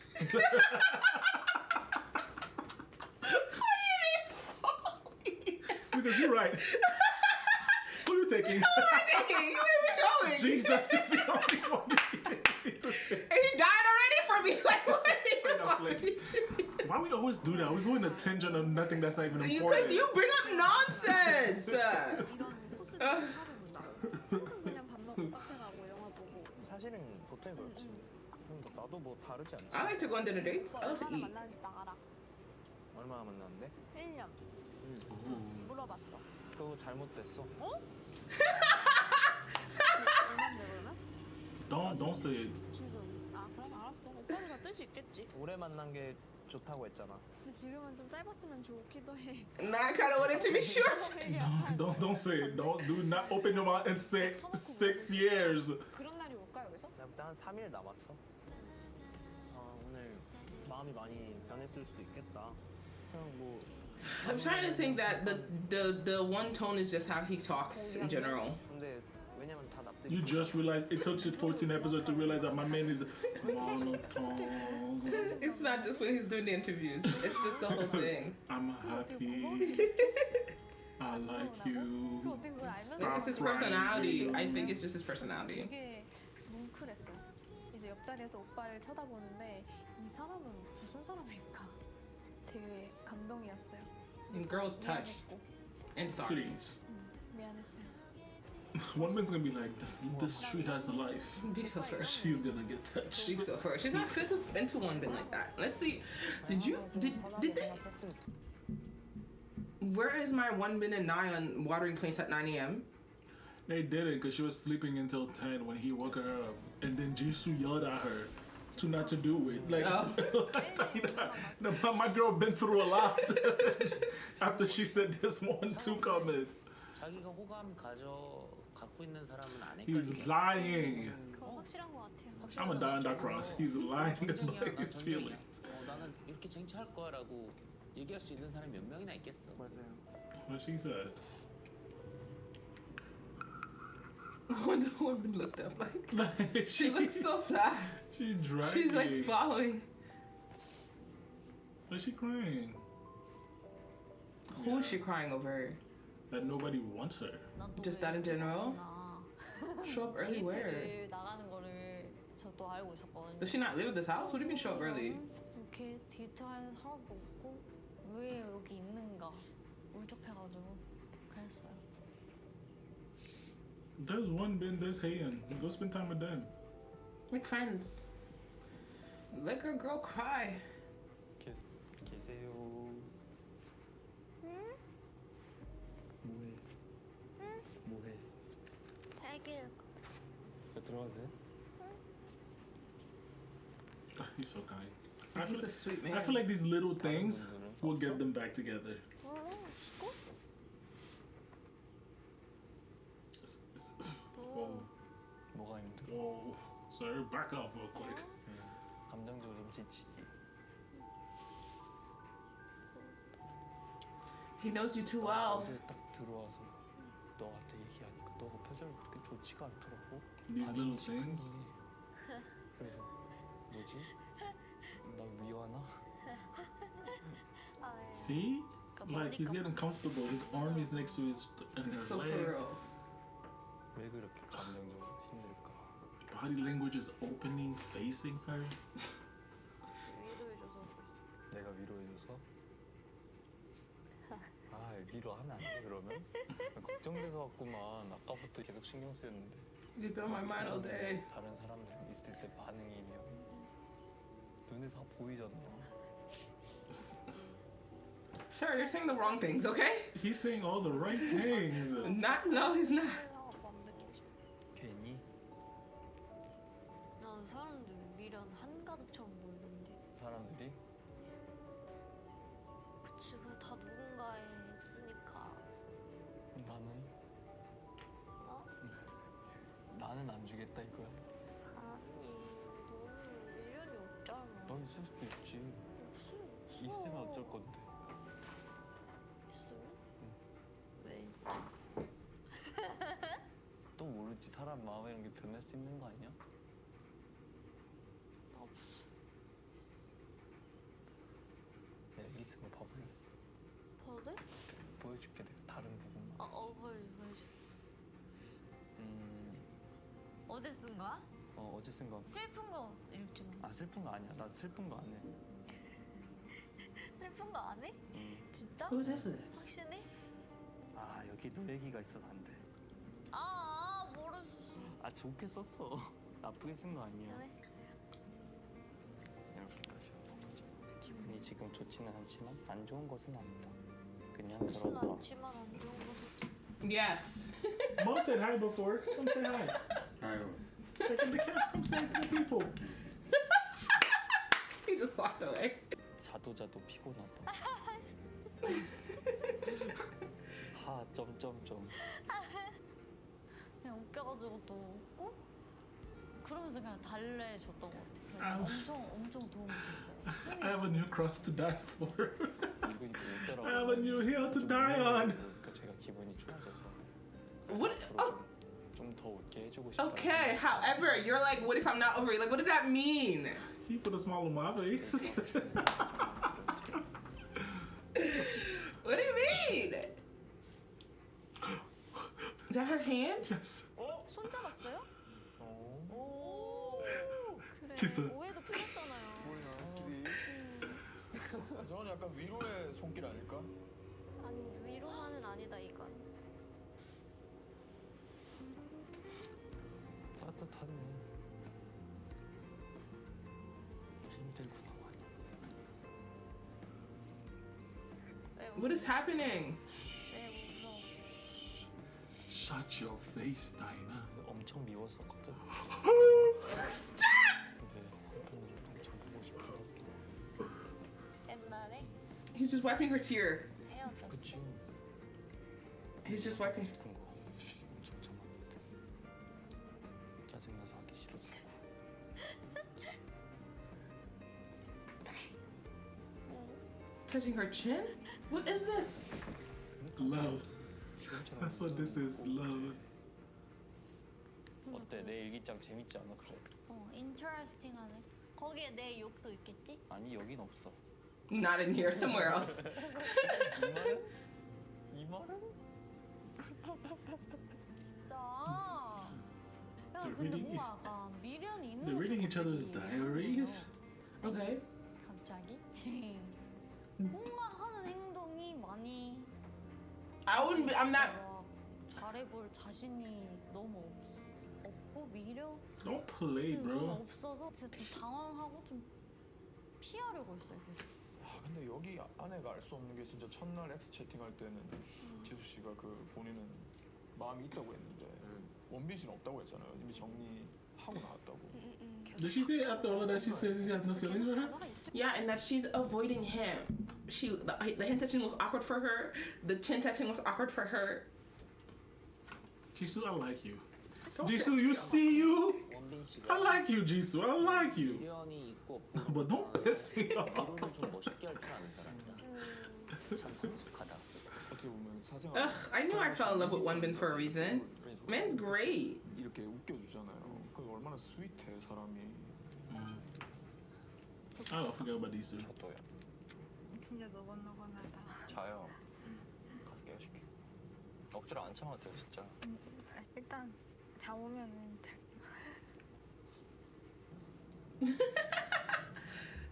Because you're right. Who you taking? Who am I taking? Where are we going? Jesus is the only one you get to say. And he died already for me. Like, what are you doing? Why we always do that? We go in a tangent of nothing that's not even important. Because you bring up nonsense. 이런 코스도 처음 본다. 항상 그냥 밥 먹고 카페 가고 영화 보고. 사실은 보통 그렇지. 나도 뭐 다르지 않지. I like to go on dinner dates. I love to 얼마나 eat. 만나는지 나가라. 얼마나 만났는데? 1년. 물어봤어. 그거 잘못됐어. 얼마인데 그러면? Don't say it. 지금. 아 그럼 알았어. 오빠는 다 뜻이 있겠지. 오래 만난 게 좋다고 했잖아. 근데 지금은 좀 짧았으면 좋기도 해. And I kind of wanted to be sure. Don't say it. Do not open your mouth and say 6 years. 그런 날이 올까 여기서? 내가 한 3일 남았어. 오늘 마음이 많이 변했을 수도 있겠다. 그냥 뭐. I'm trying to think that the one tone is just how he talks in general. 근데 왜냐면 다 납득이. You just realized it took you 14 episodes to realize that my man is monotone. It's not just when he's doing the interviews. It's just the whole thing. I'm happy. I like you. 그 어떻게 그걸 알면서 It's just his personality. I think it's just his personality. 되게 뭉클했어. 이제 옆자리에서 오빠를 쳐다보는데 이 사람은 무슨 사람일까? 되게 감동이었어요. And girls touch 미안했고. and sorry. Please. 미안했어요. One man's gonna be like, this tree has a life. Be so first. She's gonna get touched. Be so first. She's not fit into one bit like that. Let's see. Did they? Where is my 1 minute na-eon watering place at 9 a.m.? They didn't because she was sleeping until 10 when he woke her up. And then Jisoo yelled at her to not to do it. Like, my girl been through a lot after she said this 1-2 comment. 자기가 호감 갖고 있는 사람은 안 He's 헷갈리게. lying. 그거 확실한 것 같아요. I'm gonna die on that cross. He's lying about his feelings. 나는 이렇게 쟁취할 거야라고 얘기할 수 있는 사람이 몇 명이나 있겠어. 맞아요. What she said. Wonder Woman looked up like She looks so sad. She dragged She's like it. following. Why is she crying? Who is she crying over? That nobody wants her. Just that in general? Show up early where? 데이트를 나가는 거를 저 또 알고 있었거든요. Does she not live at this house? What do you mean show up early? 이렇게 데이트하는 사람도 없고 왜 여기 있는가 울적해가지고 그랬어요. There's one bin, there's Hayan. Go spend time with them. Make friends. Let your girl cry. 계세요. 뭐해? 책 읽어. 들어가세요. He's so kind. He's a sweet man. I feel like these little things will get them back together. Whoa. 뭐가 힘들어? Whoa. Sir, back off real quick. 감정적으로 좀 지치지. He knows you too well. 어제 딱 들어와서 너한테 얘기하니까 너가 표정이 그렇게 좋지가 않더라고. These little things. 그래서 뭐지? 나 미워하나? See? Like he's getting comfortable. His arm is next to his and her So for leg. real. 왜 그렇게 감정적으로 힘들까? Body language is opening, facing her. 위로해줘서. 내가 위로해줘서? 아 위로하면 안 돼 그러면? 걱정돼서 왔구만. 아까부터 계속 신경 쓰였는데. You've been on my mind all day. 다른 사람들 있을 때 반응이면 눈에 다 보이잖아. Sir, you're saying the wrong things, okay? He's saying all the right things. No, he's not. 괜히? 난 사람들 미련 한가득처럼 보이던데. 사람들이? 그치, 그다 누군가에 있으니까. 나는? 어? 나는 안 주겠다 이거야. 아니, 너는 미련이 없잖아. 너 있을 수도 있지. 없어. 있으면 어쩔 건데. 있으면? 왜? 또 모르지. 사람 마음이란 게 변할 수 있는 거 아니야? 없어. 내 여기 있는 거 봐볼래? 봐도 돼? 보여줄게 내가 다른 부분만. 보여줘. 어제 쓴 거야? 어제 쓴 거. 슬픈 거 읽지 마. 아 슬픈 거 아니야. 나 슬픈 거 안 해. 슬픈 거 안 해? 진짜? Who is this? 확실히? 아 여기 너 얘기가 있어서 안 돼. 모르겠어. 아 좋게 썼어. 나쁘게 쓴 거 아니야. 그래? 상황이 지금 좋지는 않지만 안 좋은 것은 아니다. 그냥 좋진 그렇다. 않지만 안 좋은 것은 Yes. Mom said hi before. Come say hi. Hi. Taking the cat. Come say hi to the people. He just walked away. 자도 피곤하다. 하 점점점. 그냥 웃겨가지고 또 웃고 그러면서 그냥 달래줬던 것 같아요. 그래서 아우. 엄청 도움이 됐어요. I have a new cross to die for. 읽으니까 웃더라고요. I have a new hill to die on. 그러니까 제가 기분이 좋아져서. What? Oh, 좀 더 웃게 해주고 싶다. okay. However, you're like, what if I'm not over it? Like, what did that mean? He put a smile on my face. What do you mean? Is that her hand? Yes. 손 잡았어요? 오 그래 키스. 오해도 풀렸잖아요. 저건 약간 위로의 손길 아닐까? 아니 위로만은 아니다 이건. 따뜻하네. 힘들구나 많이. What is happening? 왜 웃어? Shut your face, Dinah. 엄청 미웠었거든. 근데 한편으로 엄청 보고 싶긴 했어. 옛날에 He's just wiping her tear. 헤어졌어. 그치. He's just wiping. 싶은 거 엄청 참았는데 짜증나서 하기 싫었어. Touching her chin? What is this? Love. 지금처럼 That's what this is. Love. 어때? 내 일기장 재밌지 않아? 그래. 인터레스팅하네. 거기에 내 욕도 있겠지? 아니 여긴 없어. Not in here, somewhere else. 이 말은? 진짜. 야 They're 근데 reading 뭔가 약간 미련이 있는 They're reading each other's 것처럼 diaries. Okay. 갑자기? 뭔가 하는 행동이 많이 I wouldn't be, I'm not. 막 잘해볼 자신이 너무 없고 미련 Don't play, 너무 bro. 없어서 진짜 좀 당황하고 좀 피하려고 했어요. 계속. 아 근데 여기 아내가 알 수 없는 게 진짜 첫날 X 채팅할 때는 지수 씨가 그 본인은 마음이 있다고 했는데 원빈 씨는 없다고 했잖아요. 이미 정리하고 나왔다고. Did she say after all of that she says she has no feelings for her? Yeah, and that she's avoiding him. The hand touching was awkward for her. The chin touching was awkward for her. Jisoo, I like you. Don't Jisoo, piss you me see you? 원빈 I 씨가 like you, Jisoo. I like you. 미련이 있고 But don't piss me off. 미련을 좀 멋있게 할 줄 아는 사람이다. 참 성숙하다. 어떻게 보면 사생활. Ugh, I knew I fell in love with Wonbin for a reason. Man's great. 이렇게 웃겨주잖아요. 그 얼마나 스윗해 사람이. I forgot about Jisoo. 저도요. 진짜 너건너건하다. 자요. 가서 깨워줄게. 억지로 안 참아도 돼요 진짜. 일단 자오면은 잘.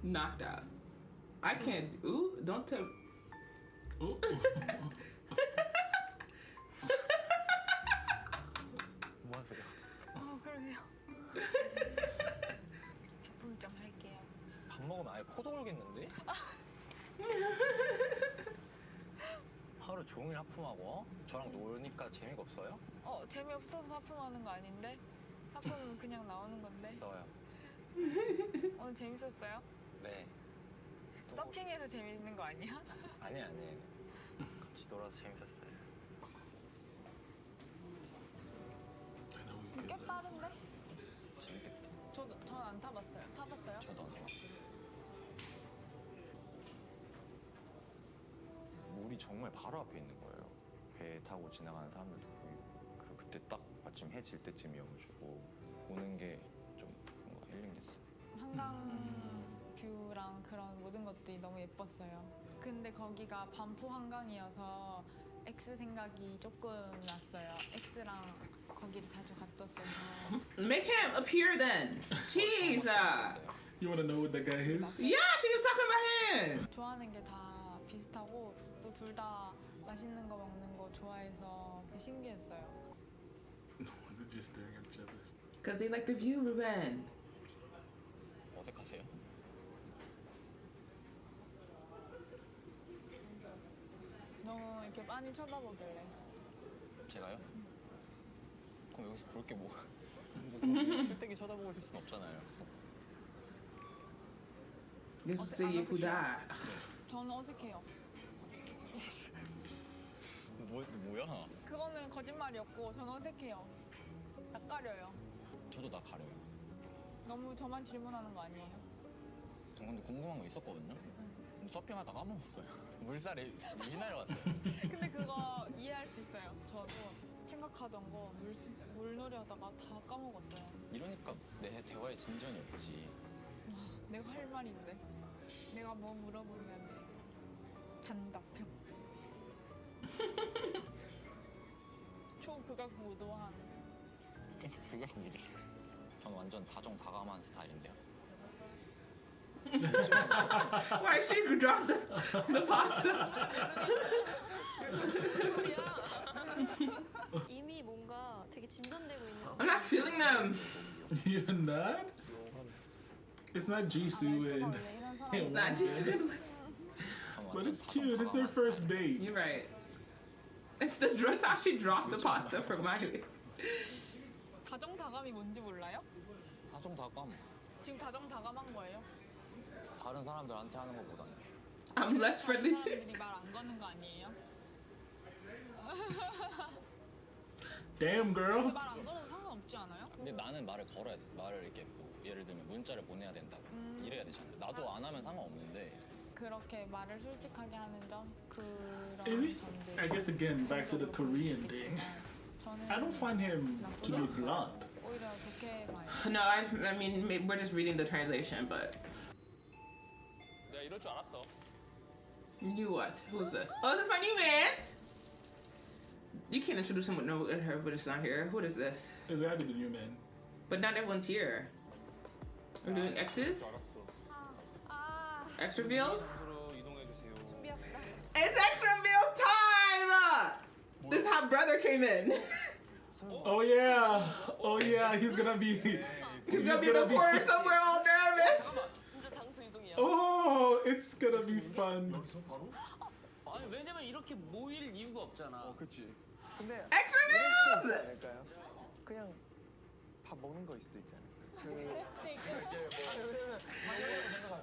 Knocked out. I can't. Ooh, don't tell. Oh. 뭐야 소리야? 그러게요. 배품 좀 할게요. 밥 먹으면 아예 포도 울겠는데? 하루 종일 하품하고 저랑 노니까 재미가 없어요? 재미없어서 하품하는 거 아닌데? 하품 그냥 나오는 건데. 있어요. 오늘 재밌었어요? 네. 서핑해서 재밌는 거 아니야? 아니. 같이 놀아서 재밌었어요. I know we 꽤 get that. 빠른데? 재밌겠다. 전 안 타봤어요. 타봤어요? 저도 안 타봤어요. 물이 정말 바로 앞에 있는 거예요. 배 타고 지나가는 사람들도 보이고. 그리고 그때 딱 마침 해 질 때쯤이어가지고 보는 게 좀 뭔가 힐링됐어요. 한강 뷰랑 그런 모든 것들이 너무 예뻤어요. 근데 거기가 반포 한강이어서 X 생각이 조금 났어요. X랑 거기를 자주 갔었어서. Make him appear then. Jeez. You want to know what that guy is? Yeah, she keeps talking about him. 좋아하는 게 다 비슷하고 또 둘 다 맛있는 거 먹는 거 좋아해서 신기했어요. No, they're just staring at each other. Because they like the view, Ruben. 어색하세요? 너무 이렇게 빤히 쳐다보길래. 제가요? 그럼 여기서 볼 게 뭐? 술땡이 쳐다보고 있을 순 없잖아요. Let's say 예쁘다. 저는 어색해요. 뭐야? 그거는 거짓말이었고 저는 어색해요. 낯가려요. 저도 나 가려요. 너무 저만 질문하는 거 아니에요? 전 근데 궁금한 거 있었거든요. 서핑하다 까먹었어요. 물살에 이날에 왔어요. 근데 그거 이해할 수 있어요. 저도 생각하던 거 물놀이 하다가 다 까먹었어요. 이러니까 내 대화에 진전이 없지. 내가 할 말인데 내가 뭐 물어보면 단답형. 초극악무도한. 그게 뭐지? 전 완전 다정다감한 스타일인데요. Why she dropped the pasta? 이미 뭔가 되게 진전되고 있는. I'm not feeling them. You're not? It's not Jisoo and It's not just. but it's cute. It's their first date. You're right. It's the drugs how she dropped the pasta for Miley. 다정다감이 뭔지 몰라요? 다정다감. 지금 다정다감한 거예요? 다른 사람들한테 하는 것보다는. I'm less friendly to. 사람들이 말 안 거는 거 아니에요? Damn, girl. 말 안 걸어도 상관없지 않아요? 근데 나는 말을 걸어야 돼. 말을 이렇게 뭐 예를 들면 문자를 보내야 된다고. 이래야 되잖아. 나도 안 하면 상관없는데. 그렇게 말을 솔직하게 하는 점 그런 Is he? 점들. I guess again, back to the Korean thing. I don't find him to be blunt. 오히려 좋게 봐요. No, I mean we're just reading the translation, but 내가 이럴 줄 알았어. you what? Who's this? Oh, this is my new man. You can't introduce him with no her, but it's not here. What is this? Is that the new man? But not everyone's here. We're doing X's. X reveals. 으로 이동해 주세요. It's X reveals time. This is how brother came in. Oh yeah. Oh yeah. He's gonna be in the corner somewhere, all nervous. 진짜 장소 이동이야. Oh, it's gonna be fun. 여기서 바로? 아니 왜냐면 이렇게 모일 이유가 없잖아. 그치. 근데 X reveals. 않을까요? 그냥 밥 먹는 거일 수도 있잖아요.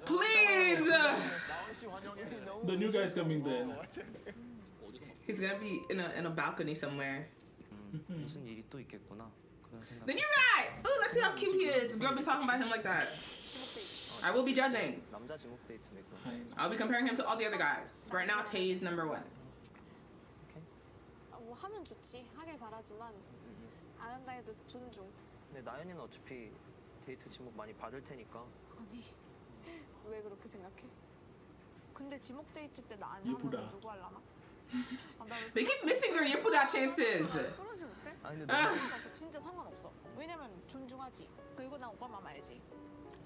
Please. 나원 씨 환영해. The new guy's coming then. He's gonna be in a balcony somewhere. 무슨 일이 또 있겠구나 그런 생각. The new guy. Ooh, let's see how cute he is. Girl been talking about him like that. I will be judging. 남자 지목 데이트네 그럼. I'll be comparing him to all the other guys. Right now, Tae is number 1. 뭐 하면 좋지. 하길 바라지만 안 한다 해도 존중. 근데 나연이는 어차피 데이트 지목 많이 받을 테니까. 아니 왜 그렇게 생각해? 근데 지목 데이트 때 나 안 예쁘다. 하면 누구 할라나? They keep missing their 예쁘다 chances. 그러지 못해? 아니 근데 상관없어. 진짜 상관없어. 왜냐면 존중하지. 그리고 난 오빠 맘 알지.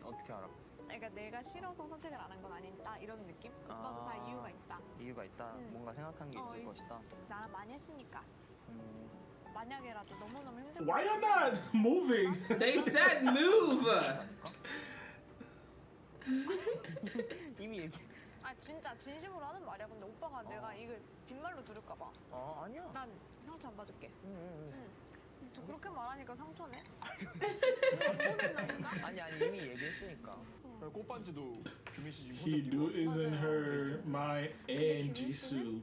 어떻게 알아? 그러니까 내가 싫어서 선택을 안 한 건 아니다 이런 느낌? 오빠도 다 이유가 있다. 이유가 있다. 뭔가 생각한 게 있을 것이다. 나랑 많이 했으니까. 만약에라도 너무너무 힘들고. Why are not moving? They said move. 이미 얘기. 아 진짜 진심으로 하는 말이야. 근데 오빠가 내가 이걸 빈말로 들을까 봐. 아니야. 난 상처 안 받을게. 또 그렇게 말하니까 상처네. 아니 이미 얘기했으니까. 꽃반지도 규민 씨 지금 He 뭐 knew isn't her, my, and Jisoo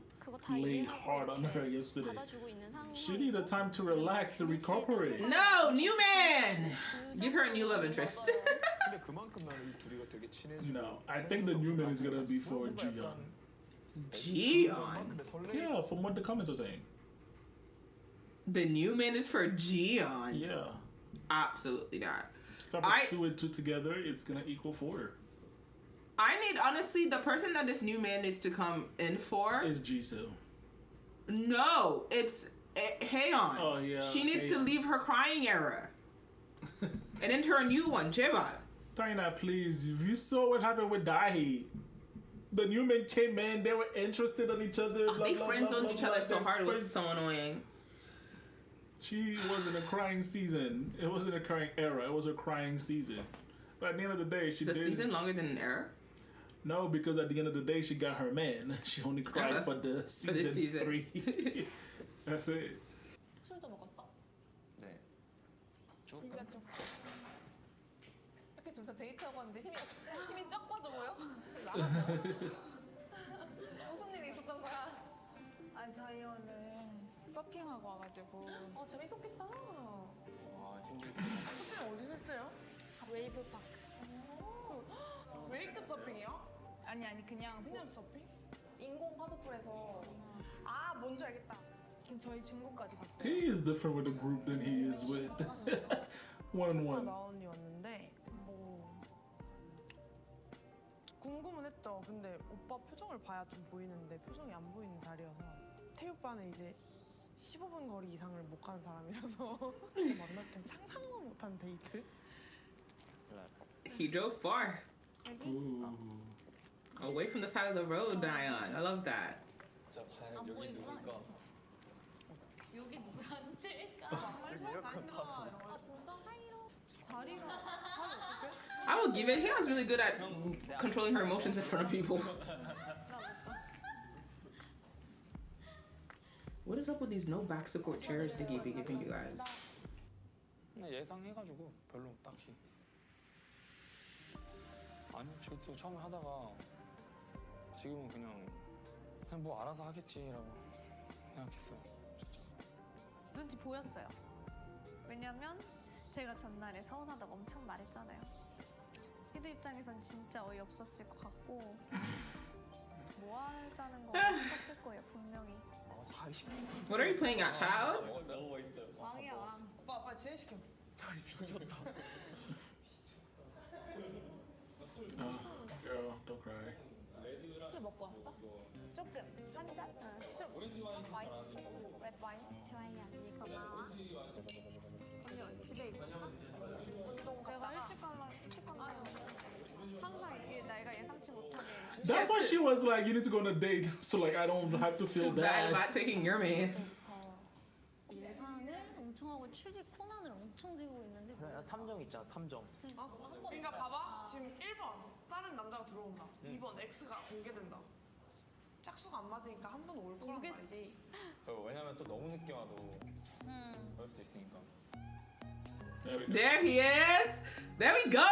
laid hard on her yesterday. 받아주고 있는 상황. She need a time to relax and recuperate. No, new man. Give her a new love interest. 근데 그만큼 나는 이 둘이가 되게 친해지고. No, I think the new man is gonna be for ji-yeon. ji-yeon. 근데 설레. Yeah, from what the comments are saying. The new man is for ji-yeon. Yeah. Absolutely not. If I put 2 and 2 together, it's gonna equal 4. I need, honestly, the person that this new man needs to come in for Is Jisoo. No, it's Haeyeon. Oh, yeah, She needs to Haeyeon. leave her crying era and enter a new one, Jeju. Taina, please. If you saw what happened with Tae-i, the new men came in, they were interested in each other. They friend-zoned each other so hard, it was so annoying. She was in a crying season. It wasn't a crying era. It was a crying season. But at the end of the day, she Is a did. season longer than an era? No, because at the end of the day, she got her man. She only cried for the season 3. That's it. 술도 먹었어? 네. 진짜 좀. 이렇게 둘 다 데이트하고 왔는데 힘이 쫙 빠져 보여? 무슨 일이 있었던 거야? 아니 저희 오늘 서핑하고 와가지고. 재밌었겠다. 와 힘들다. 서핑 어디서 했어요? 웨이브 파크. 웨이크 서핑이요? 아니 그냥 서핑? 인공 파도풀에서. 아 뭔지 알겠다. 저희 중국까지 갔어요. He is different with the group than he is with one-on-one. 나온이 왔는데 뭐 궁금은 했죠. 근데 오빠 표정을 봐야 좀 보이는데 표정이 안 보이는 자리여서 태희 오빠는 이제 15분 거리 이상을 못 가는 사람이라서 만날 때 상상도 못한 데이트? He drove far. Away from the side of the road, na-yeon. I love that. 진짜 과연 안 여기 보이구나. 누굴까? 그래서. 여기 누가 앉을까? 아 진짜 하이로 자리가 I will give it. Hyun's really good at controlling her emotions in front of people. What is up with these no back support chairs Diggy be giving you guys? 그냥 예상해가지고 별로 딱히. 아니 저도 처음에 하다가 지금은 그냥 뭐 알아서 하겠지라고 생각했어요. 진짜. 눈치 보였어요. 왜냐면 제가 전날에 서운하다고 엄청 말했잖아요. 희도 입장에선 진짜 어이없었을 것 같고 뭐 하자는 거 싶었을 거예요 분명히. What are you playing at, child? 너무 멋있어요. 왕이야 왕. 오빠 진행시켜. 자리 비워졌다. Girl, don't cry. 술 먹고 왔어? 조금 한 잔? 좀 와인? 왜 와인? 좋아요 언니 고마워. 언니 집에 있었어? 운동 갔다가 내가 일찍 가려고 항상 이게 내가 예상치 못하게. That's why she was like, you need to go on a date, so like I don't have to feel Bad bad. about taking your man. 예상을 엄청 하고 추리 코난을 엄청 세우고 있는데 그래, 탐정 있잖아, 탐정. 그러니까 봐봐 지금 1번 다른 남자가 들어온다. 2번 X가 공개된다. 짝수가 안 맞으니까 한 번 올 거란 말이지. 왜냐면 또 너무 늦게 와도 그럴 수도 있으니까. There he is. There we go.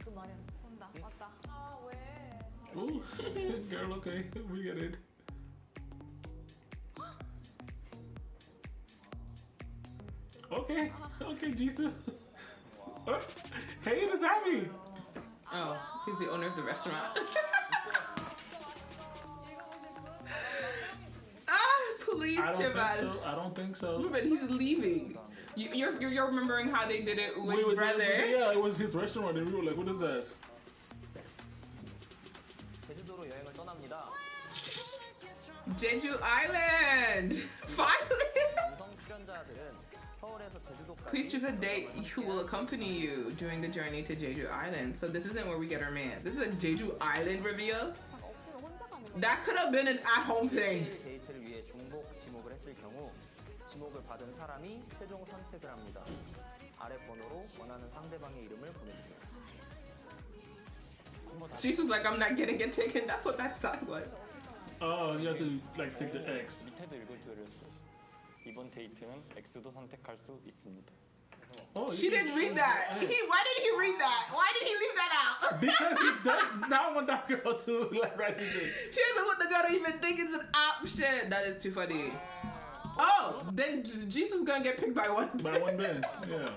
그 말이야. 온다 왔다. 아 왜? Ooh, girl, okay, we get it. Okay, okay, Jisoo. Hey, it's Abby. Oh, he's the owner of the restaurant. Please, Chival. I don't think so. Ruben, he's leaving. You're remembering how they did it with We were brother. Yeah, it was his restaurant, and we were like, what is that? 제주도로 여행을 떠납니다. Jeju Island. Finally. 남성 출연자들은 서울에서 제주도까지. Please choose a date who will accompany you during the journey to Jeju Island. So this isn't where we get our man. This is a Jeju Island reveal. 없으면 혼자 가는 거야. That could have been an at-home thing. 데이트를 위해 중복 지목을 했을 경우 지목을 받은 사람이 최종 선택을 합니다. 아래 번호로 원하는 상대방의 이름을 보내주세요. Jisoo's like, I'm not getting it taken. That's what that sign was. Oh, you have to like take the X. 밑에도 읽어드렸어요. 이번 데이트는 X도 선택할 수 있습니다. Oh, She didn't read that. Why did he read that? Why did he leave that out? Because he does not want that girl to like write it. She doesn't want the girl to even think it's an option. That is too funny. Oh, then Jisoo's gonna get picked by one. By one man, yeah.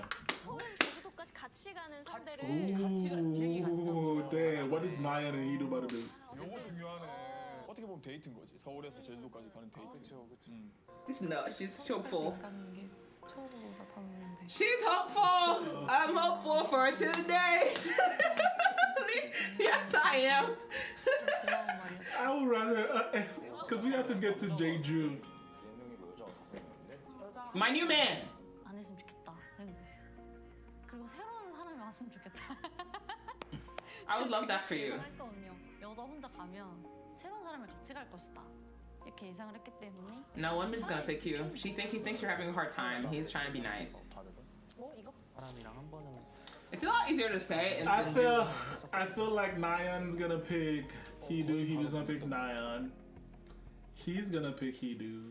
제주도까지 같이 가는 상대를 Ooh, damn. What is na-yeon and Ido about to do? 이거 중요하네. 어떻게 보면 데이트인 거지. 서울에서 제주도까지 가는 데이트. 그렇죠, 그렇죠. No, she's hopeful. 가는 게 처음으로 나타났는데. She's hopeful. I'm hopeful for today. Yes, I am. I would rather, because we have to get to Jeju. My new man. 안 했으면 좋겠다 생각했어. 그리고 새로운 사람이 왔으면 좋겠다. I would love that for you. 했거든요. 여자 혼자 가면 새로운 사람을 같이 갈 것이다. 이렇게 예상을 했기 때문에. No, Wonmin's gonna pick you. He thinks you're having a hard time. He's trying to be nice. 뭐 이거? 사람이랑 한 번은 It's a lot easier to say. I feel like na-yeon's gonna pick Hee-do. Hee-do's gonna pick na-yeon. He's gonna pick Hee-do.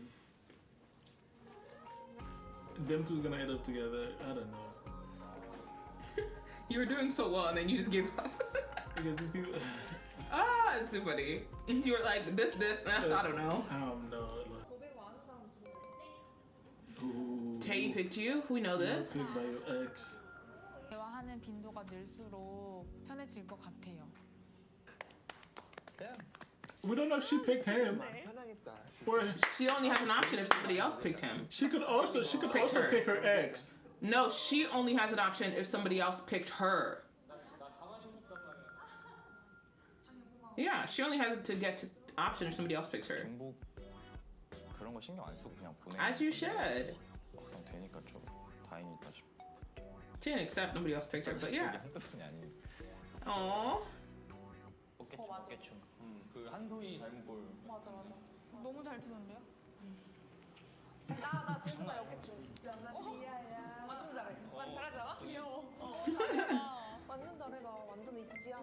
Them two's gonna end up together. I don't know. You were doing so well and then you just gave up. Because these people. It's so funny. You were like this, I don't know. I don't know. Ooh. Tae picked you. We know this. Picked by your ex. 대화하는 빈도가 늘수록 편해질 것 같아요. We don't know if she picked him. Or she only has an option if somebody else picked him. She could also pick her ex. No, she only has an option if somebody else picked her. Yeah, she only has to get to option if somebody else picks her. 중복 그런 거 신경 안 쓰고 그냥 보내. As you should. 그럼 되니까 좀 다행이다 싶어. She didn't accept nobody else picked her, but yeah. 핸드폰이 아니니까. Aww. 어깨춤. 그 한소희 닮은 꼴. 맞아. 너무 잘 추는데요? 나 진짜 어깨춤. 완전 잘해. 완전 잘하지 않아? 귀여워. 완전 잘해. 나 완전 있지야.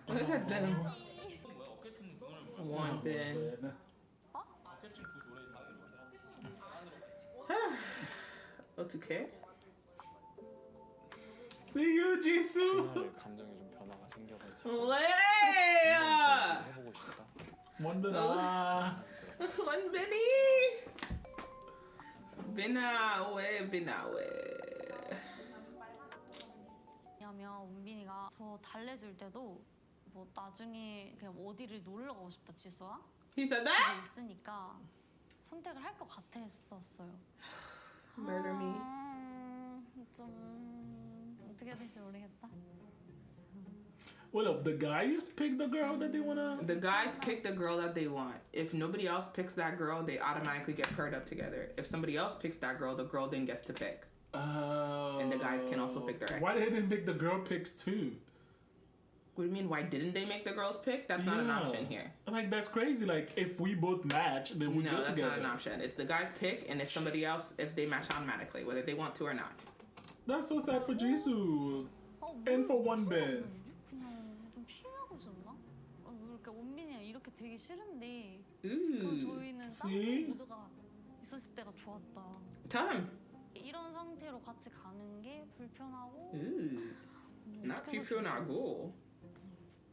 Look at them. 뭐야 어깨춤 그거는 One bin. 어깨춤 그 노래 다 O2K. See you, Jisoo. 그날 감정에 좀 변화가 생겨가지고. Leia! 해보고 싶다. 원빈아. One Benny. Binawe. 왜냐면 원빈이가 저 달래줄 때도 뭐 나중에 그냥 어디를 놀러 가고 싶다 지수랑 He said 그게 that? 있으니까 선택을 할 것 같아 했었어요. Murder me. 좀 어떻게 해야 될지 모르겠다. Well, up, the guys pick the girl that they wanna. The guys pick the girl that they want. If nobody else picks that girl, they automatically get paired up together. If somebody else picks that girl then gets to pick. And the guys can also pick their ex. Why didn't they pick the girl picks too? What do you mean? Why didn't they make the girls pick? That's not an option here. Like that's crazy. Like if we both match, then we No, go that's together. not an option. It's the guys pick, and if somebody else, if they match automatically, whether they want to or not. That's so sad for Jisoo. And for one Ben. 그냥 좀 피하고 있었나? 그러니까 원빈이랑 이렇게 되기 싫은데 Ooh. 저희는 See? 쌍둥이 모두가 있었을 때가 좋았다. Tell him. 이런 상태로 같이 가는 게 불편하고 Ooh. Not future, not goal.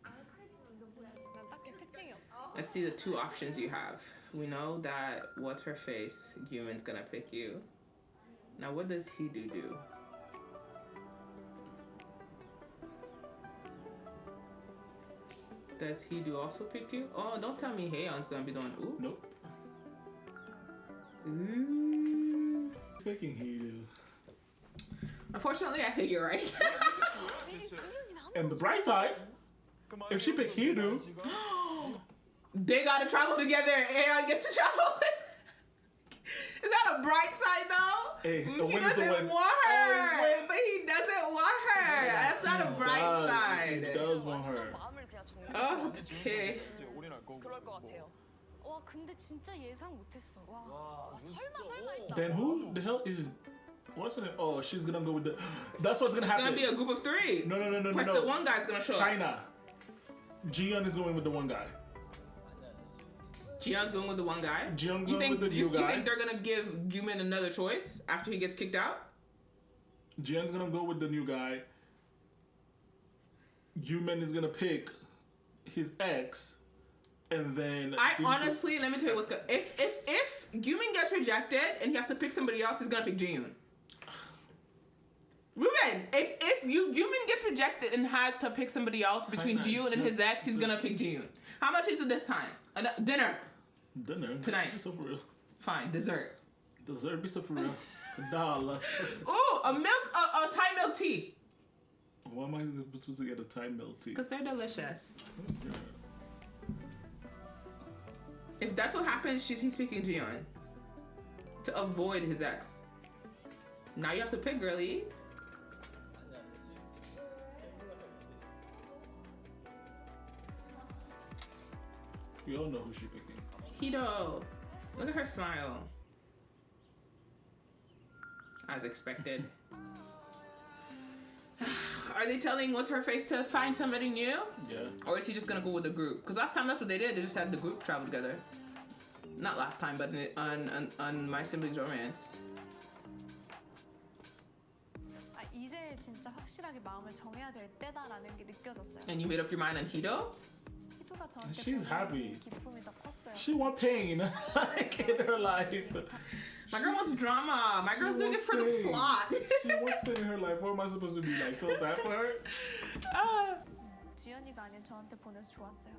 난 딱히 특징이 없지. Let's see the two options you have. We know that what's her face, Gyu-min's gonna pick you. Now what does Hee-do do? Does Hee-do also pick you? Oh, don't tell me Haeyeon's gonna be doing ooh. Nope. Ooh. Picking Hee-do. Unfortunately, I think you're right. And the bright side, if she picked Hee-do, they gotta travel together and Haeyeon gets to travel. Is that a bright side though? hey, the He win is the doesn't win. want her, but he doesn't want her. That's not a bright He side. does want her. 마음을 그냥 정리해. Oh, okay. 이제 올인할 거고. 그럴 것 같아요. 와 근데 진짜 예상 못했어. 와 설마 했다. Then who the hell is? What's her name? Oh, she's gonna go with the. That's what's gonna It's happen. gonna be a group of three. No. Plus the one guy's gonna show up. China. Ji-yeon is going with the one guy. Ji-yeon's going with the one guy. Ji-yeon's You going think with the you new guy. think they're gonna give Gyu-min another choice after he gets kicked out? Ji-yeon's gonna go with the new guy. Gyu-min is gonna pick his ex, and then I honestly, let me tell you what's good. If Gyu-min gets rejected and he has to pick somebody else, he's gonna pick Ji-yeon. Ruben, if Gyu-min gets rejected and has to pick somebody else between Ji-yeon and his ex, he's gonna pick Ji-yeon. How much is it this time? Dinner. Tonight. Be so for real. Fine. Dessert. Dessert. Be so for real. $1. Ooh, a Thai milk tea. Why am I supposed to get a Thai milk tea? Because they're delicious. If that's what happens, he's picking Ji-yeon to avoid his ex. Now you have to pick, girlie. We all know who she's picking. Hee-do. Look at her smile. As expected. Are they telling what's her face to find somebody new? Yeah. Or is he just gonna go with the group? Because last time that's what they did. They just had the group travel together. Not last time, but on My Siblings Romance. 이제 진짜 확실하게 마음을 정해야 될 때다라는 게 느껴졌어요. And you made up your mind on Hito? 희도가 저한테 She's happy. 기쁨이 더 컸어요. She wants pain like in her life. My girl wants drama. My girl's doing it for the plot. She wants pain in her life. What am I supposed to be like? Feel sad for her? 지연이가 아닌 저한테 보내서 좋았어요.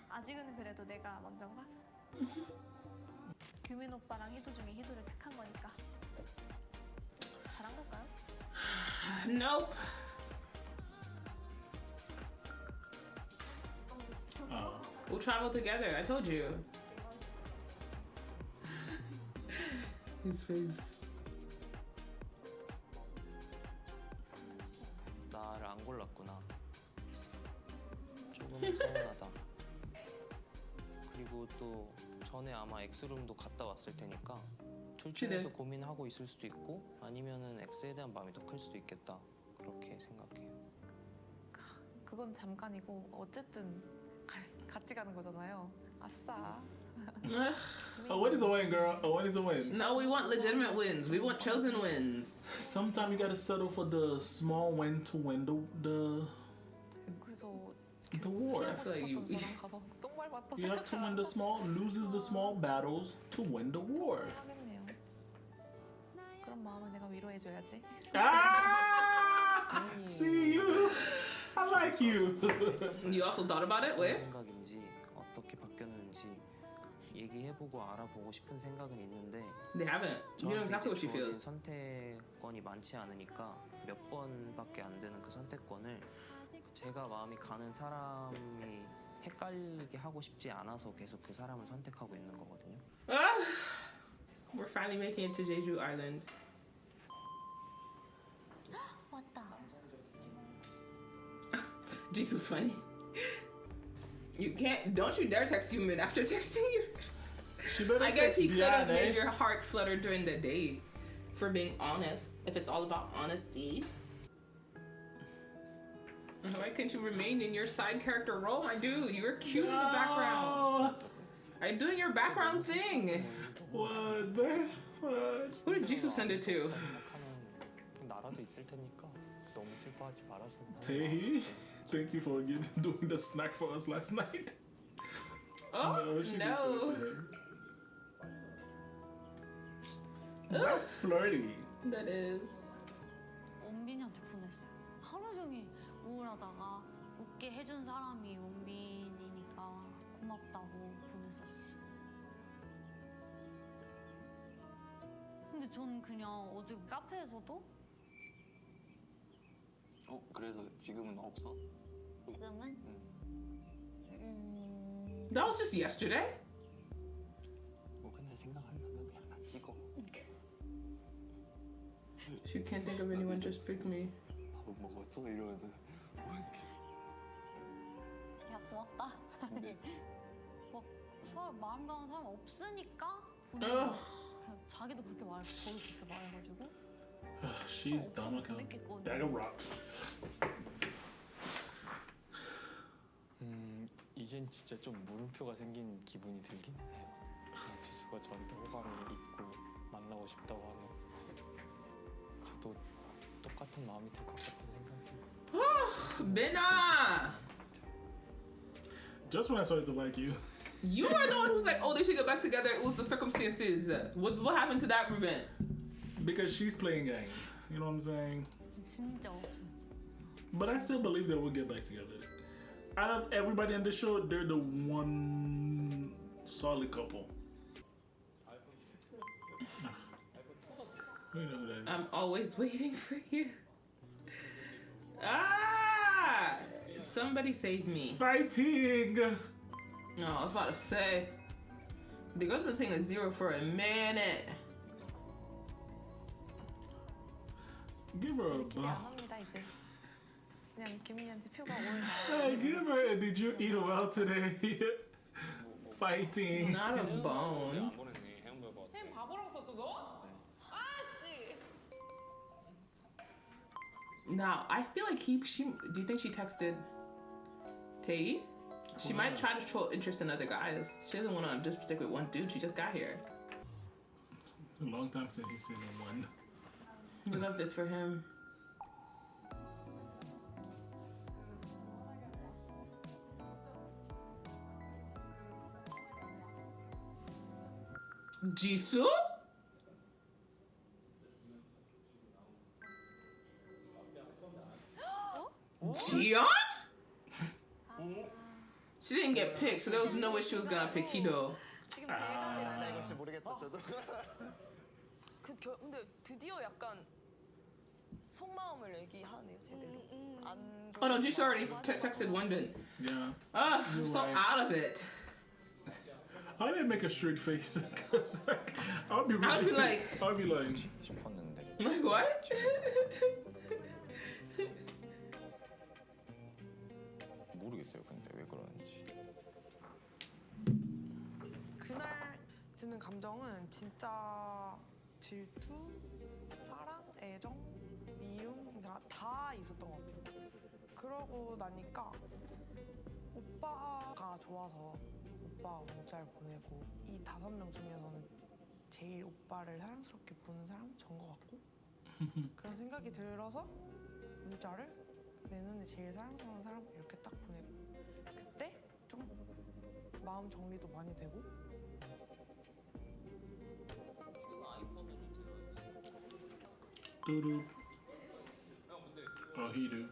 아직은 그래도 내가 먼저인가? 규민 오빠랑 희도 중에 희도를 택한 거니까 잘한 걸까요? Nope. We'll travel together. I told you. His face. 나를 안 골랐구나. 조금 서운하다. 그리고 또 전에 아마 엑스룸도 갔다 왔을 테니까 둘 중에서 고민하고 있을 수도 있고 아니면은 엑스에 대한 마음이 더 클 수도 있겠다. 그렇게 생각해요. 그건 잠깐이고 어쨌든 같이 가는 거잖아요. 아싸. A win is a win, girl. A win is a win. No, we want legitimate wins. We want chosen wins. Sometimes you gotta settle for the small win to win the war. I feel like you have to win the small, loses the small battles to win the war. 그런 마음을 내가 위로해줘야지. Ah! See you. I like you. You also thought about it? Where? 생각인지 어떻게 바뀌었는지 얘기해보고 알아보고 싶은 생각은 있는데 They haven't. You know exactly what she feels. 선택권이 많지 않으니까 몇 번밖에 안 되는 그 선택권을 제가 마음이 가는 사람이 헷갈리게 하고 싶지 않아서 계속 그 사람을 선택하고 있는 거거든요. We're finally making it to Jeju Island. 왔다. Jisoo's funny. You can't. Don't you dare text Gyu-min after texting you. I guess he could have made your heart flutter during the date for being honest. If it's all about honesty. Why couldn't you remain in your side character role, my dude? You're cute in the background. Are you doing your background thing? What, man? What? Who did Jisoo send it to? 나라도 있을 테니까 너무 슬퍼하지 말았으면. Tae-i, thank you for doing the snack for us last night. Oh no! She didn't send it to him. That's flirty. That is. 원빈이한테 보냈어요. 하루 종일 우울하다가 웃게 해준 사람이 원빈이니까 고맙다고 보냈었어. 근데 전 그냥 어제 카페에서도 그래서 지금은 없어? 지금은 That was just yesterday. 뭐 그날 생각 안 나면 그냥 안 찍어. If you can't think of anyone, just pick me. 밥은 먹었어? 이러면서. 야 고맙다. 근데 막 마음 가는 사람 없으니까 그냥 자기도 그렇게 저도 그렇게 말해가지고. She's dumb like a bag of rocks. 이젠 진짜 좀 물음표가 생긴 기분이 들긴 해요. 지수가 저한테 호감이 있고 만나고 싶다고 하면 저도 똑같은 마음이 들 것 같은 생각이. Bena! Just when I started to like you. You are the one who's like, oh, they should get back together. It was the circumstances. What happened to that, Ruben? Because she's playing gang. You know what I'm saying? 진짜 없어. But I still believe that we'll get back together. Out of everybody on the show, they're the one solid couple. We know who that is. I'm always waiting for you. Somebody save me. Fighting! No, I was about to say. The girl's been saying a 0 for a minute. Give her a bump. 그냥 규민이한테 표가 오늘 Hey, give her. Did you eat well today? Fighting. Not a bone. 안 보냈네. 햄버거 같아. 햄 바보라고 썼어 너? 아씨. Now, I feel like do you think she texted tae-i? She might try to show interest in other guys. She doesn't want to just stick with one dude. She just got here. It's a long time since he's seen one. We love this for him. Jisoo? ji-yeon? She didn't get picked, so there was no way she was gonna pick Hido. 지금 배가 됐어요. 글쎄 모르겠다 저도. 근데 드디어 약간 속마음을 얘기하네요 제대로. Oh no, Jisoo already texted Wonbin. Yeah. I'm so out of it. How did I make a straight face? Cause like, I'll be like, 싶었는데. Like what? 모르겠어요. 근데 왜 그러는지. 그날 드는 감정은 진짜 질투, 사랑, 애정, 미움 그러니까 다 있었던 것 같아요. 그러고 나니까 오빠가 좋아서 오빠 문자를 보내고 이 5명 중에서는 제일 오빠를 사랑스럽게 보는 사람은 전 것 같고 그런 생각이 들어서 문자를 내 눈에 제일 사랑스러운 사람 이렇게 딱 보내고 그때 좀 마음 정리도 많이 되고 Doo-doo. Oh, he do.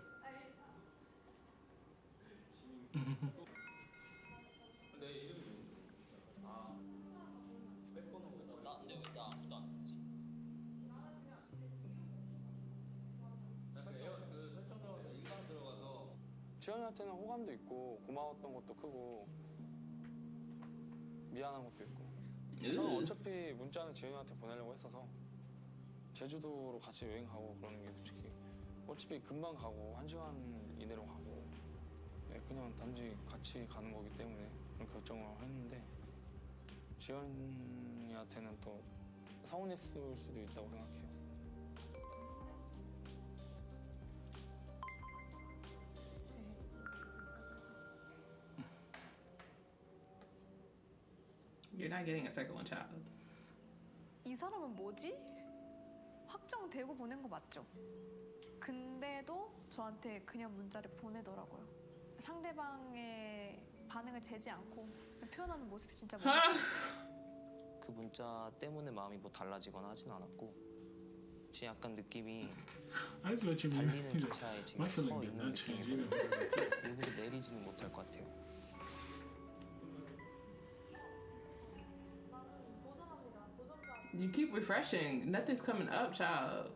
지연이한테는 호감도 있고 고마웠던 것도 크고 미안한 것도 있고 저는 어차피 문자는 지연이한테 보내려고 했어서 제주도로 같이 여행 가고 그러는 게 솔직히 어차피 금방 가고 1시간 이내로 가고 네, 그냥 단지 같이 가는 거기 때문에 그런 결정을 했는데 지연이한테는 또 서운했을 수도 있다고 생각해요. You're not getting a second one, child. 이 사람은 뭐지? 확정되고 보낸 거 맞죠? 근데도 저한테 그냥 문자를 보내더라고요. 상대방의 반응을 재지 않고 표현하는 모습이 진짜 멋있어요. 그 문자 때문에 마음이 뭐 달라지거나 하진 않았고 지금 약간 느낌이 달리는 기차에 지금 서 있는 느낌이거든요. 여기서 내리지는 못할 것 같아요. You keep refreshing. Nothing's coming up, child.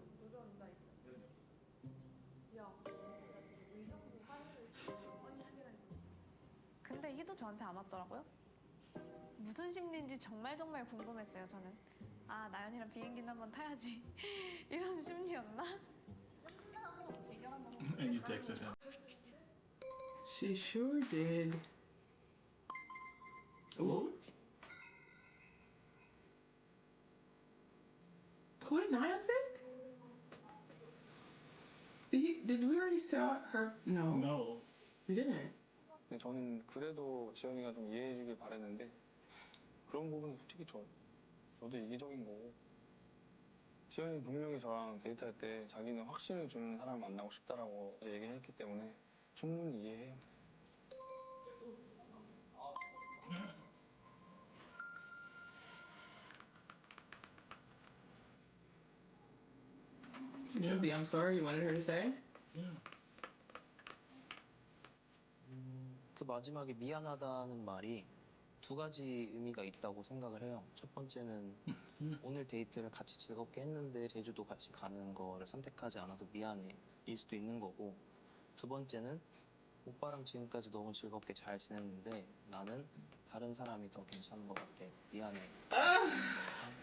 근데 희도 저한테 안 왔더라고요. 무슨 심리인지 정말 궁금했어요, 저는. 아, 나연이랑 비행기는 한번 타야지. 이런 심리였나? And you texted him. She sure did. Ooh. Who did na-eon pick? Did we already saw her? No. No. We didn't. 근데 저는 그래도 지연이가 좀 이해해주길 바랬는데 그런 부분은 솔직히 저도 이기적인 거고 지연이 분명히 저랑 데이트할 때 자기는 확신을 주는 사람을 만나고 싶다라고 얘기했기 때문에 충분히 이해해요. Yeah. The I'm sorry you wanted her to say? Yeah. 그 마지막에 미안하다는 말이 2가지 의미가 있다고 생각을 해요. 첫 번째는 오늘 데이트를 같이 즐겁게 했는데 제주도 같이 가는 거를 선택하지 않아서 미안해 일 수도 있는 거고 2번째는 오빠랑 지금까지 너무 즐겁게 잘 지냈는데 나는 다른 사람이 더 괜찮은 것 같아. 미안해.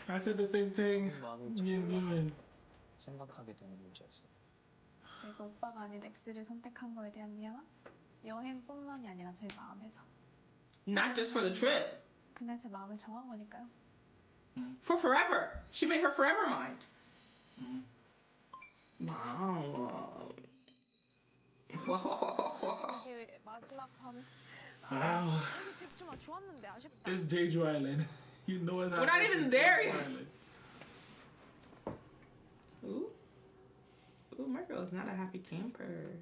I said the same thing. 마음이 gyu-min. 생각하게 되는 문제였어요. 내가 오빠가 아닌 X를 선택한 거에 대한 미안? 여행뿐만이 아니라 제 마음에서. Not just for the trip. 그냥 제 마음을 정한 거니까요. For forever. She made her forever mind. Wow. 이게 마지막 밤. Wow. 여기 집주마 좋았는데 아쉽다. It's Jeju Island. You know it's We're not even there yet. Island. Ooh. Ooh, my girl's not a happy camper.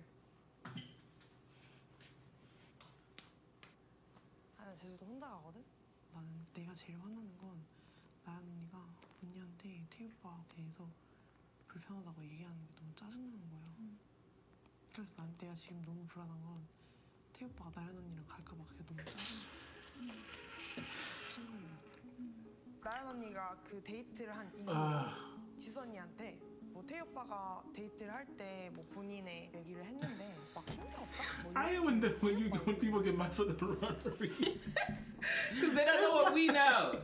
나 제주도 혼자 가거든? 나는 내가 제일 화나는 건 나연 언니가 언니한테 태희 오빠가 계속 불편하다고 얘기하는 게 너무 짜증나는 거야. 그래서 내가 지금 너무 불안한 건 태희 오빠가 나연 언니랑 갈까 봐 그게 너무 짜증나. 나연 언니가 그 데이트를 한 이후에 지수 언니한테 뭐 태희 오빠가 데이트를 할 때 뭐 본인의 얘기를 했는데 막 힘들었다? 뭐 I when people get mad for the runneries. Because they don't know what we know.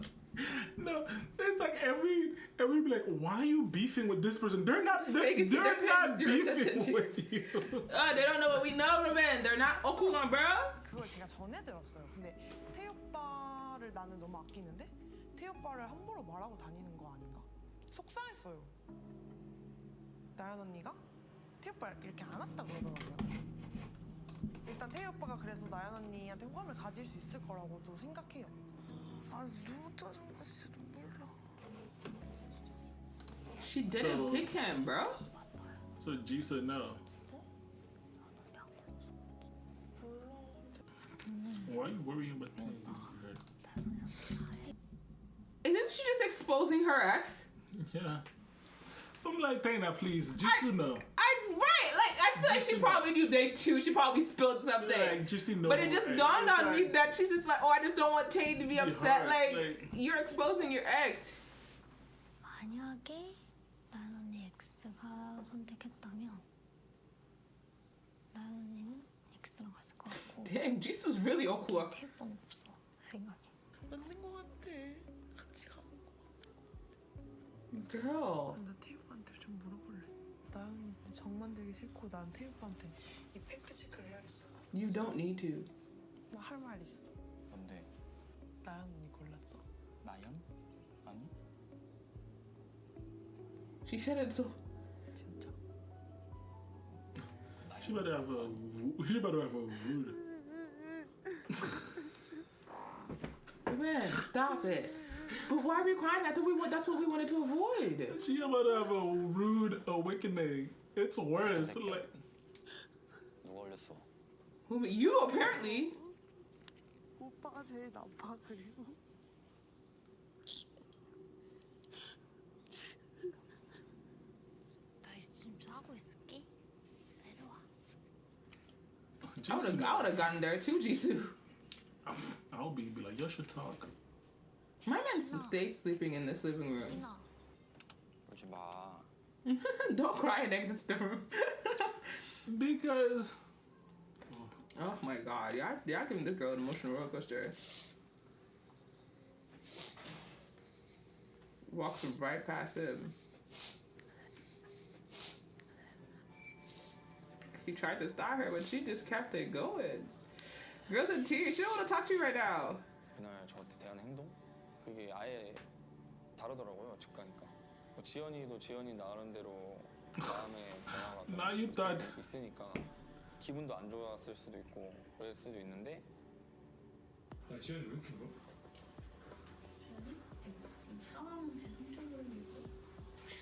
No, it's like every be like, why are you beefing with this person? They're not Fake it till they're they're not paying zero attention beefing to with you. They don't know what we know, Ruben. They're not okulan, bro. 그걸 제가 전에 들었어요. 근데 태희 오빠를 나는 너무 아끼는데 태희 오빠를 함부로 말하고 다니는 거 아닌가? 속상했어요. 나연 언니가 태희 오빠를 이렇게 안 왔다 그러더라고요. 일단 태희 오빠가 그래서 나연 언니한테 호감을 가질 수 있을 거라고도 생각해요. 아 너무 짜증나 진짜 눈물 나. She didn't pick him, bro. So Jisa no. Why are you worrying about things? Isn't she just exposing her ex? Yeah. I'm like, Dana, please, Jisoo no. I feel like she probably knew day two. She probably spilled something. Yeah, Jisoo no. But it just dawned on me that she's just like, oh, I just don't want Tae to be upset. Like, you're exposing your ex. 만약에 나연 언니 X가 선택했다면 나연 언니는 X랑 갔을 것 같고. Dang, Jisoo's really awkward. 태희 오빠는 없어 생각이. 맞는 거 같아. 같이 가는 거. Girl. 나 태희 오빠한테 좀 물어볼래. 나연 언니 정 만들기 싫고 난 태희 오빠한테 이 팩트 체크를 해야겠어. You don't need to. 나 할 말 있어. 뭔데? 나연 언니 골랐어? 나연? 아니? She said it so. 진짜? She better have a rude. Man, stop it. But why are we crying? I thought that's what we wanted to avoid. She about to have a rude awakening. It's worse. Like, 누가 올렸어? You apparently. 오빠가 제일 나빠 그리고. 나 지금 싸고 있을게. 내려와. I would have gotten there too, Jisoo. I'll be like, y'all should talk. My man stays sleeping in this living room. 희나. 울지 마. Don't cry and exit the room. Because Oh my god, y'all giving this girl an emotional roller coaster. Walks right past him. He tried to stop her, but she just kept it going. Girl's in tears. She don't want to talk to you right now. 그날 저한테 대한 행동? 그게 아예 다르더라고요. 집 가니까. 뭐 지연이도 지연이 나름대로 마음의 변화가 Now you thought- 있으니까 기분도 안 좋았을 수도 있고 그랬을 수도 있는데 나 지연이 왜 이렇게 울어? 사람한테 상처받는 게 있어.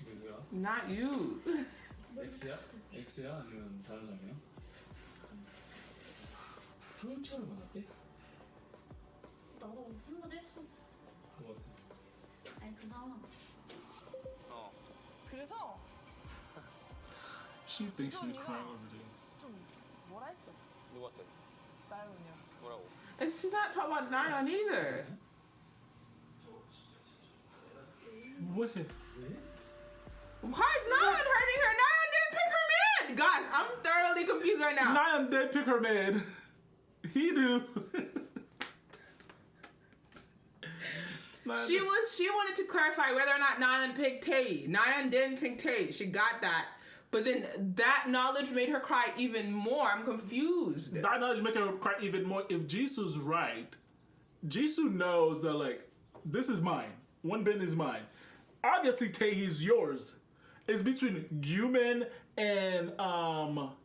누구야? Not you. X야? X야? 아니면 다른 사람이야? 상처를 받았대? 나도 한번 했어. 뭐 같아? 아니 그 사람 그래서 she thinks she's crying over there. 좀 뭐라 했어? 누구한테? 나연 언니야. 뭐라고? And she's not talking about na-eon either. What? Why is na-eon hurting her? Na-eon didn't pick her man. Guys, I'm thoroughly confused right now. Na-eon did pick her man. He do. She wanted to clarify whether or not na-eon picked Tae. Na-eon didn't pick Tae. She got that. But then that knowledge made her cry even more. I'm confused. That knowledge make her cry even more. If Jisoo's right, Jisoo knows that like this is mine. One bin is mine. Obviously, Tae's yours. It's between gyu-min and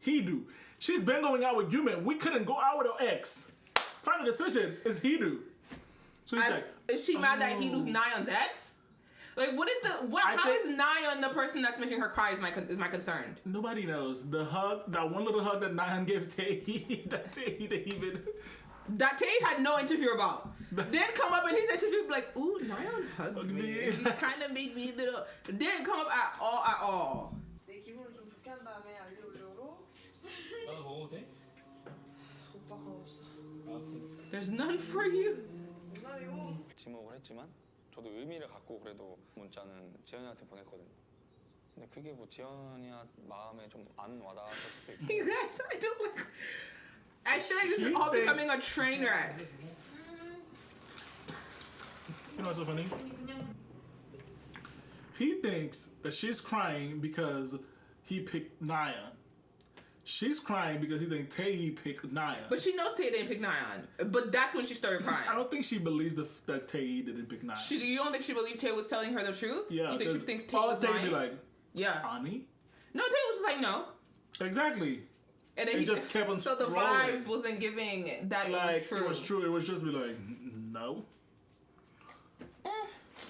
Heedu. She's been going out with gyu-min. We couldn't go out with her ex. Final decision is Hidu. So he's like, is she mad that Hidu's na-yeon's ex? Like, what is the what? How is na-yeon the person that's making her cry? Is my concern. Nobody knows. The hug, that one little hug that na-yeon gave tae-i, that tae-i didn't even. That tae-i had no interview about. Didn't come up in his interview like, ooh, na-yeon hugged me. He kind of made me little. Didn't come up at all. 내 기분을 좀 좋게 한 다음에 알려오려고. 나 먹어도 돼? 오빠가 없어. 알았어. There's none for you. 농담이고. 지목을 했지만 저도 의미를 갖고 그래도 문자는 지연이한테 보냈거든요. 근데 그게 뭐 지연이 마음에 좀 안 와닿았을 수도 있고. You guys, I don't like. I feel like this is all becoming a train wreck. You know what's so funny? He thinks that she's crying because he picked na-yeon. She's crying because he thinks tae-i picked na-yeon. But she knows Tae didn't pick na-yeon. But that's when she started crying. I don't think she believes that tae-i didn't pick na-yeon. You don't think she believed Tae was telling her the truth? Yeah. You think she thinks Tae all was Tae lying? be like, yeah. Ani? No, Tae was just like, no. Exactly. And then he just kept on so the rolling. vibes wasn't giving that like, it was true. It was true. It was just be like, no.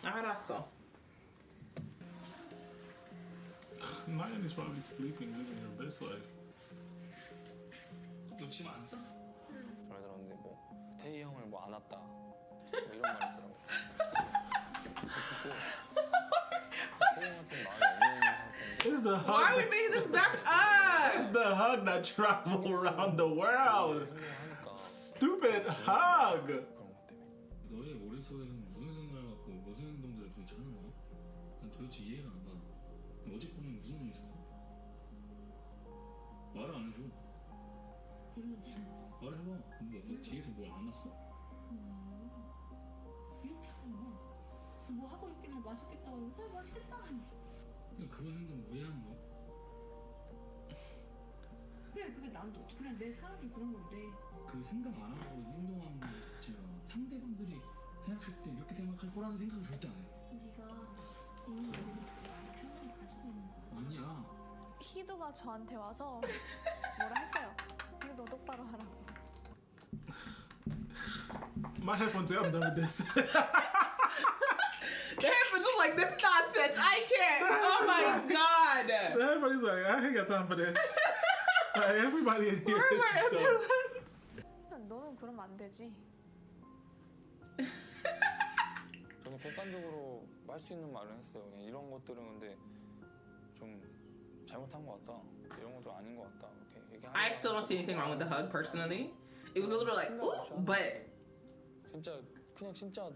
알았어. na-yeon is probably sleeping, living her best life. 너 지금 안 써? 전에 들었는데 뭐 태희 형을 뭐 안 왔다 뭐 이런 말 있더라고. 태희 형한테 마음이 없는 상태인데. It's the hug. Why are we making this back up? It's the hug that traveled around the world. Stupid hug. 그런 것 때문에. 너의 머릿속에는 무슨 생각을 갖고 무슨 행동들을 도대체 하는 거야? 난 도대체 이해가 안 가. 어젯밤에 무슨 일이 있었어? 말을 안 해줘. 말해봐. 뭐 뒤에서 뭘 안 왔어? 이렇게 하면 뭐 하고 있길래 맛있겠다고 하고 맛있겠다. 그냥 그런 행동 왜 하는 거야? 그게 난도 그냥 내 사람이 그런 건데. 그 생각 안 하고 행동하는 거 자체가 상대방들이 생각했을 때 이렇게 생각할 거라는 생각을 절대 안 해. 네가 이미 편견을 가지고 있는 거야. 아니야. 희두가 저한테 와서 뭐라 했어요. 너 똑바로 하라고. My headphones say I'm done with this. The headphones was like, this nonsense. I can't. Oh my god. The headphones like, I ain't got time for this. Like, everybody in here Where are is my dumb. headphones? 너는 그러면 안 되지. 저는 객관적으로 할 수 있는 말을 했어요. 그냥 이런 것들은 근데 좀 잘못한 것 같다. 이런 것도 아닌 것 같다. 이렇게 얘기하는 I still don't see anything wrong with the hug personally. It was a little like, ooh, but 진짜 그냥 진짜.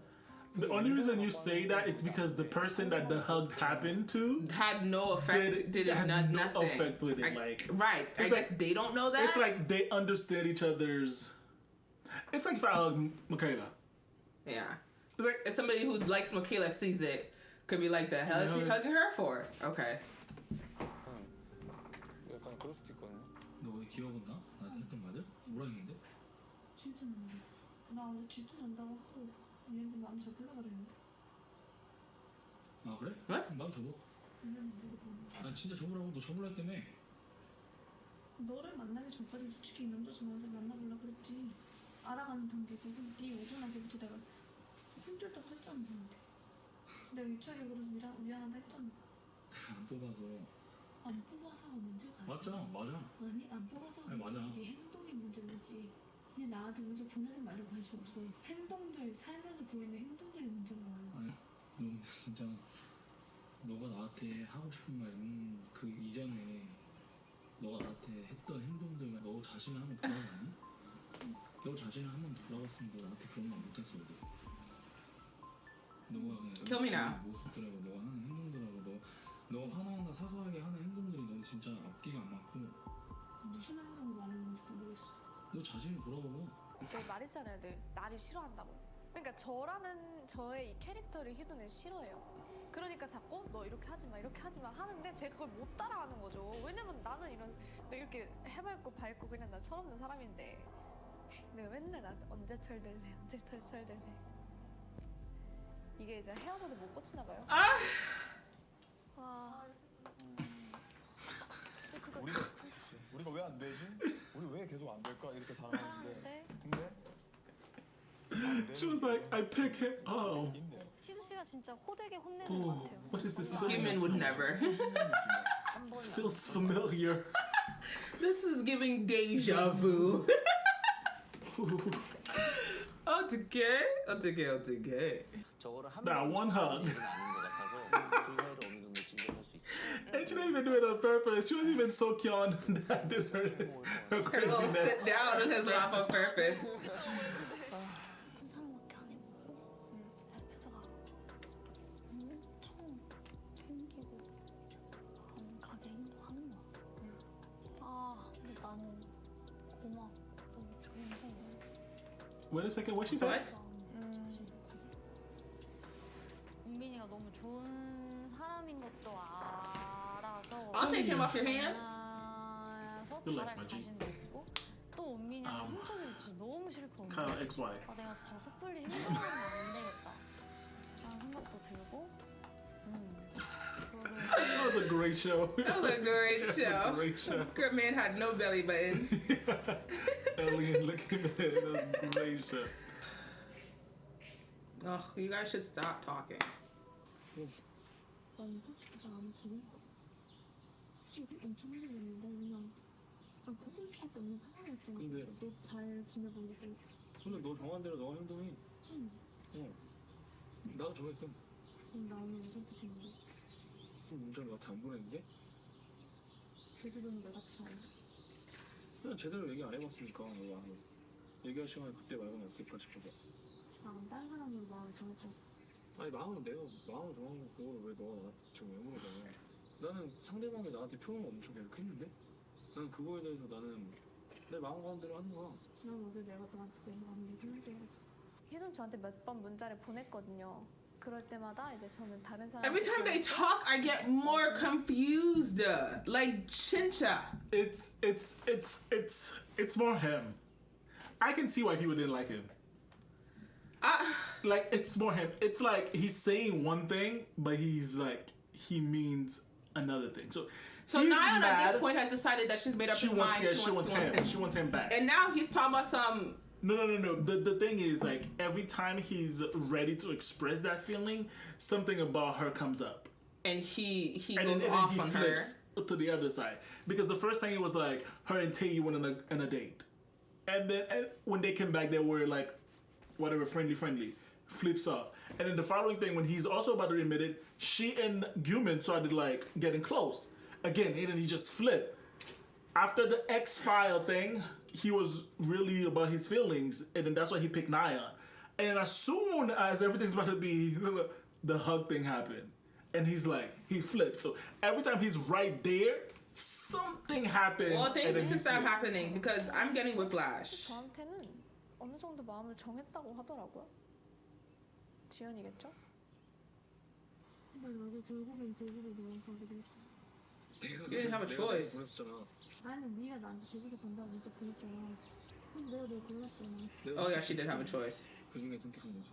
The only reason you say that is because the person that the hug happened to had no effect. had nothing. no effect with it. Like, right. I guess they don't know that. It's like they understand each other's. It's like if I hug Michaela. Yeah. It's like if somebody who likes Michaela sees it, could be like, the hell is he hugging her for? Okay. 약간 그럴 수도 있거든요. 너 왜 기억은 나? 나한테 했던 말을? 뭐라 했는데? 질투난다. 나 어제 질투난다고 하고 얘한테 마음 접으려고 그랬는데. 아 그래? What? 마음 접어. 난 진짜 접으라고. 너 접으라 했다며. 너를 만나기 전까지 솔직히 이 남자 저한테 만나보려고 그랬지. 알아가는 단계고 네 오고 나서부터 내가 힘들다고 했잖아. 내가 유치하게 그래서 미안하다 했잖아. 안 뽑아서. 안 뽑아서가 문제가 아니야. 맞아, 맞아. 아니 안 뽑아서가 아니, 맞아. 네 행동이 문제지. 그냥 나한테 먼저 보내는 말로 관심 없어. 행동들 살면서 보이는 행동들이 문제인 거야. 아니, 너 진짜 너가 나한테 하고 싶은 말 있는 그 이전에 너가 나한테 했던 행동들과 너 자신을 한번 돌아가니? 너 자신을 한번 돌아갔으면 너 나한테 그런 말 못했어. 너가 그냥 Tell me now. 모습들하고 너가 하는 행동들하고 너 하나하나 사소하게 하는 행동들이 넌 진짜 앞뒤가 안 맞고. 무슨 행동을 말하는 건지 모르겠어. 너 자신을 돌아보고. 너 말했잖아요, 늘 나를 싫어한다고. 그러니까 저의 이 캐릭터를 희두는 싫어해요. 그러니까 자꾸 너 이렇게 하지 마, 이렇게 하지 마 하는데 제가 그걸 못 따라하는 거죠. 왜냐면 나는 내가 이렇게 해맑고 밝고 그냥 난 철없는 사람인데 내가 맨날 나한테 언제 철들래, 언제 철들래. 이게 이제 헤어져도 못 고치나 봐요. 우리가 왜 안 되지? 안 될까 이렇게 자랑하는데 She was like, I pick him. Oh. 희수 씨가 진짜 호되게 혼내는 것 같아요. What is this? Gyu-min would never. Feels familiar. This is giving deja vu. 어떡해. That one hug. And she didn't even do it on purpose. She wasn't even so cute that did her Her crazy little sit down in his lap on purpose. 한 사람밖에 안 해보고 엑스가 엄청 챙기고 마음 가게 행동하는 거야. 아 근데 나는 고맙고 너무 좋은데. Wait a second, what she said? 은빈이가 너무 좋은 사람인 것도 알아서 I'll take him off your hands. 잘할 자신도 없고 또 은빈이한테 상처를 주기 너무 싫거든. Kind of XY. 아 내가 더 섣불리 행동하면 안 되겠다 라는 생각도 들고 That was a great show. That was a great show. Great show. Good man had no belly button. Alien looking at it. It was a great show. Ugh, you guys should stop talking. 난 솔직히 나안 좋은 거 엄청 힘들었는데 그냥 고칠 수밖에 없는 상황이었어. 너잘 지내보고 근데 너 정한 대로 너가 행동해. 나도 정했어. 그럼 나는 무슨 뜻인데? 문자를 나한테 안 보냈는데? 제주도는 내가 잘 그냥 제대로 얘기 안 해봤으니까 내가 얘기할 시간에 그때 말고는 없을까 싶어서. 난 다른 사람으로 마음을 정했잖아. 아니 마음은 내가 마음을 정하는 그걸 왜 너가 나한테 지금 왜 물어봐. 나는 상대방이 나한테 표현을 엄청 계속 했는데 나는 그거에 대해서 나는 내 마음 가는 대로 하는 거야. 난 어제 내가 너한테 내 마음 얘기하게 희순 저한테 몇 번 문자를 보냈거든요. 그럴 때마다 이제 저는 다른 사람 Every time they talk, I get more confused. Like chincha. It's more him. I can see why people didn't like him. Like it's more him. It's like he's saying one thing, but he's like he means another thing. So na-eon at this point has decided that she's made up his mind. Yeah, she wants him. She wants him back. And now he's talking about some. No. The thing is, like, every time he's ready to express that feeling, something about her comes up. And he goes off on her. Flips to the other side. Because the first thing it was like, her and tae-i went on a date. And then when they came back, they were like, whatever, friendly. Flips off. And then the following thing, when he's also about to admit it, she and gyu-min started, like, getting close. Again, and then he just flipped. After the X-File thing, he was really about his feelings, and then that's why he picked na-yeon. And as soon as everything's about to be, the hug thing happened. And he's like, he flipped. So every time he's right there, something happens. Well, things need to stop happening because I'm getting whiplash. 저한테는 어느 정도 마음을 정했다고 하더라고요. 지연이겠죠? 근데 나도 결국엔 제주도 여행 가기로 했어. You didn't have a choice. 아니 네가 나한테 제주도 간다고 문자 보냈잖아. 그럼 내가 널 골랐잖아. Oh yeah, she did have a choice. 그 중에 선택한 거지.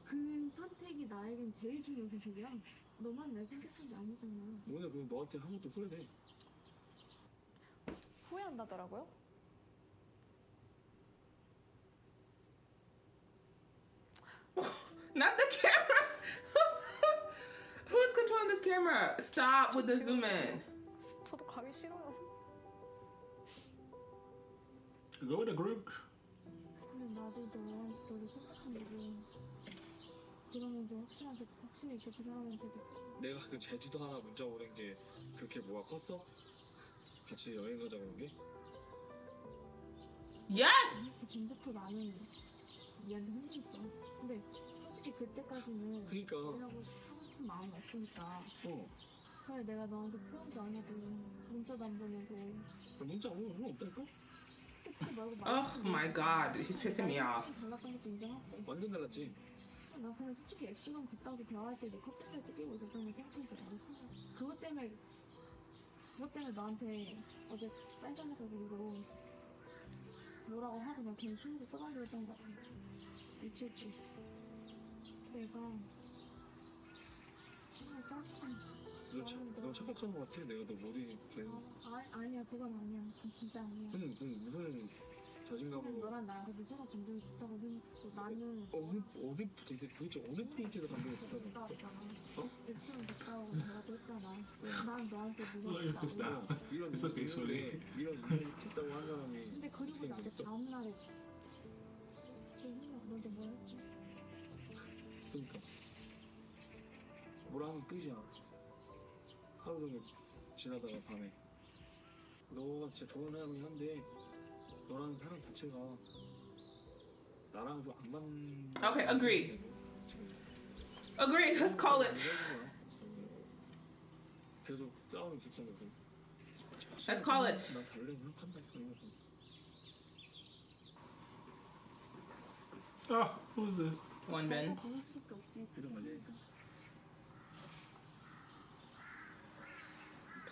그 선택이 나에겐 제일 중요한 선택이야. 너만 날 선택한 게 아니잖아. 오늘 그 너한테 한 것도 후회돼. 후회한다더라고요. Not the camera. Who's controlling this camera? Stop with the zoom in. 저도 가기 싫어요. Go with the group. 근데 나도 너를 선택한 거고. 그러면 확실히 이제 그 사람한테 내가 그 제주도 하나 문자 보낸 게 그렇게 뭐가 컸어? 같이 여행 가자고 그런 게? Yes! 그 전부터 나는 얘한테 힘들었어. 근데 솔직히 그때까지는 그러니까. 하려고 하고 싶은 마음이 없으니까. 그래 내가 너한테 표현도 안 하고 문자도 안 보내고. 문자 안 보면 상관없다니까? Oh my god, he's pissing me off. 달랐던 것도 인정하고. 완전 달랐지. 나 그냥 솔직히 엑스만 그따위로 대화할 때 내 커플을 찍히고 있었다는 생각이 들어. 그것 때문에 너한테 어제 쌀전에서 그리고 뭐라고 하고 나 그냥 순위를 떠나려 했던 거야. 미쳤지. 내가 정말 짜증나. 너 착각한 거 같아. 내가 너 머리 계속. 아니야 그건 아니야. 진짜 아니야. 그럼 무슨 자신감으로. 너랑 나랑 누가 감정이 좋다고 생각하고 나는 어디 도대체 어느 포인트가 감정이 좋다고 생각해? 어? 있으면 좋다고 내가도 했잖아. 난 너한테 Look at this now. It's okay, sorry. 이런 인연이 있다고 한 사람이 근데 그리고 어떻게 나도 생겼어? 다음날에 재훈이가 너한테 뭐 했지? 그러니까 뭐라 하면 끝이야. 하루 종일 지나다가 밤에 너가 진짜 좋은 사람이긴 한데 너라는 사람 자체가 나랑 좀 안 맞는. Okay, agreed. Agreed. Let's call it. 계속 싸움이 있었던 거고. Let's call it. 난 달래 생각한다 그러면서. Oh, who's this? One bin. 그럴 수밖에 없지. 이런 말이야.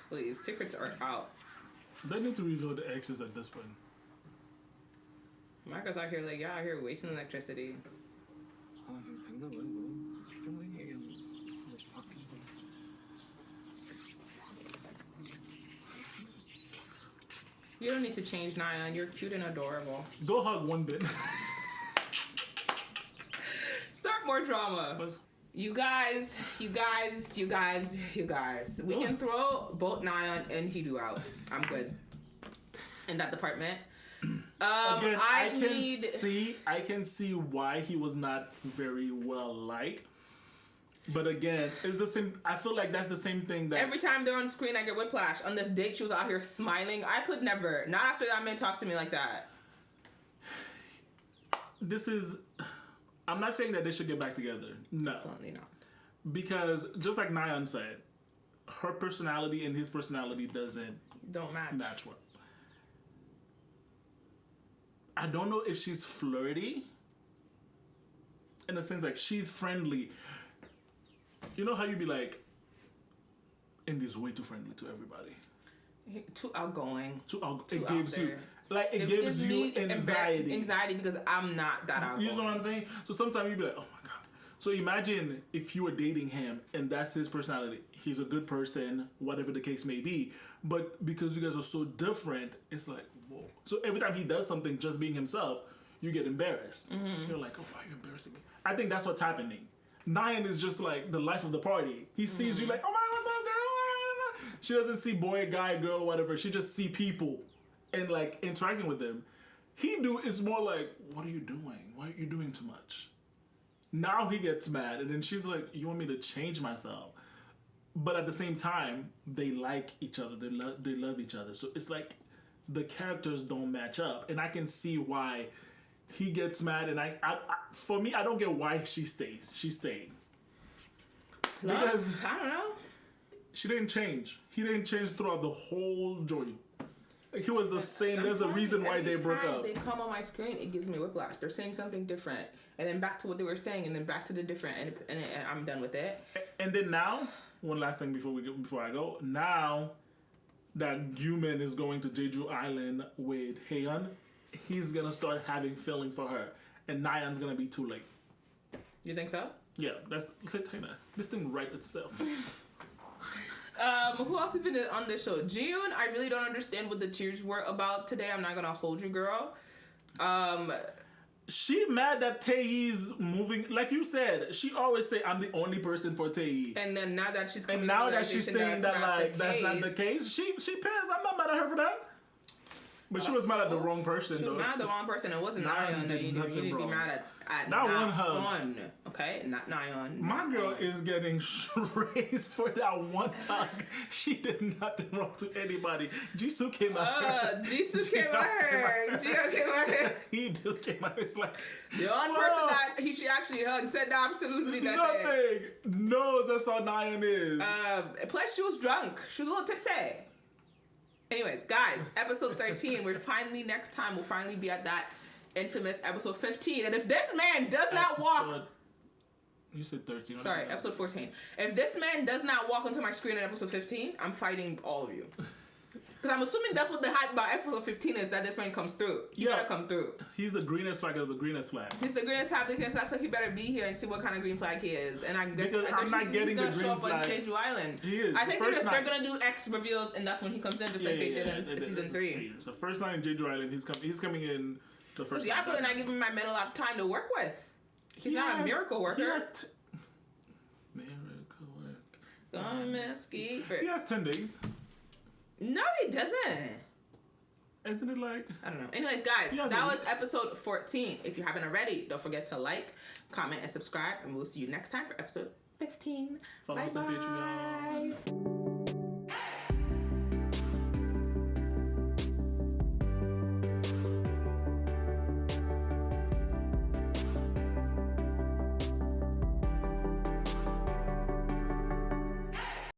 Please, secrets are out. They need to reveal the exes at this point. Marco's out here like, y'all out here wasting electricity. 아, 백날 말은 그럼 평생 얘기하는 거 바뀌지도. You don't need to change, na-eon. You're cute and adorable. Go hug one bit. Start more drama. You guys. We can throw both na-eon and Hidu out. I'm good. In that department. Again, I can see why he was not very well liked. But again, it's the same. I feel like that's the same thing that every time they're on screen, I get whiplash. On this date, she was out here smiling. I could never. Not after that man talks to me like that. I'm not saying that they should get back together. No. Definitely not. Because just like na-eon said, her personality and his personality don't match well. I don't know if she's flirty. In a sense, like she's friendly. You know how you be like, Indy's way too friendly to everybody. Too outgoing. It gives you anxiety. Anxiety because I'm not that outgoing. You know what I'm saying? So sometimes you be like, oh my God. So imagine if you were dating him and that's his personality. He's a good person, whatever the case may be. But because you guys are so different, it's like, whoa. So every time he does something just being himself, you get embarrassed. Mm-hmm. You're like, oh, why are you embarrassing me? I think that's what's happening. na-eon is just like the life of the party. He sees you like, oh my, what's up, girl? She doesn't see boy, guy, girl, whatever. She just see people and like interacting with them. Hidu is more like, what are you doing? Why are you doing too much? Now he gets mad and then she's like, you want me to change myself? But at the same time, they like each other. They love each other. So it's like the characters don't match up. And I can see why he gets mad. And for me, I don't get why she stays. She stayed. Because I don't know. She didn't change. He didn't change throughout the whole joint. He was the same. There's a reason why they broke up. They come on my screen, it gives me whiplash. They're saying something different, and then back to what they were saying, and then back to the different, and I'm done with it. And then now, one last thing before I go. Now that gyu-min is going to Jeju Island with Haeyeon, he's gonna start having feeling for her, and na-eon's gonna be too late. You think so? Yeah, this thing writes itself. Who else has been on this show? Ji-yeon, I really don't understand what the tears were about today. I'm not gonna hold you, girl. She mad that tae-i's moving. Like you said, she always say, I'm the only person for tae-i. And then now that she's saying that like that's not the case, she pissed. I'm not mad at her for that. But she was mad at the wrong person, though. She was mad at the wrong person. It wasn't na-eon that you need to be mad at not one hug. Okay? Not na-eon. My girl is getting raised for that one hug. She did nothing wrong to anybody. Jisoo came at her. Jisoo came at her. Ji-yeon came at her. He came at her. It's like, the only person that she actually hugged said absolutely nothing. No, that's how na-eon is. Plus, she was drunk. She was a little tipsy. Anyways, guys, episode 13, next time we'll finally be at that infamous episode 15. And if this man does not walk... You said 13. Sorry, episode 14. If this man does not walk onto my screen in episode 15, I'm fighting all of you. Because I'm assuming that's what the hype about April 15 is, that this man comes through. He better come through. He's the greenest flag of the greenest flag. He's the greenest flag of the greenest flag, so he better be here and see what kind of green flag he is. And I guess, I'm not getting the green show up flag. on Jeju Island. He is. I think they're going to do X reveals, and that's when he comes in, just like they did in season 3. So first night in Jeju Island, he's coming in the first night. I'm probably not giving my man a lot of time to work with. He's not a miracle worker. Miracle work. He has 10 days. No, he doesn't. Isn't it like... I don't know. Anyways, guys, that was episode 14. If you haven't already, don't forget to like, comment, and subscribe. And we'll see you next time for episode 15. Follow us on Patreon.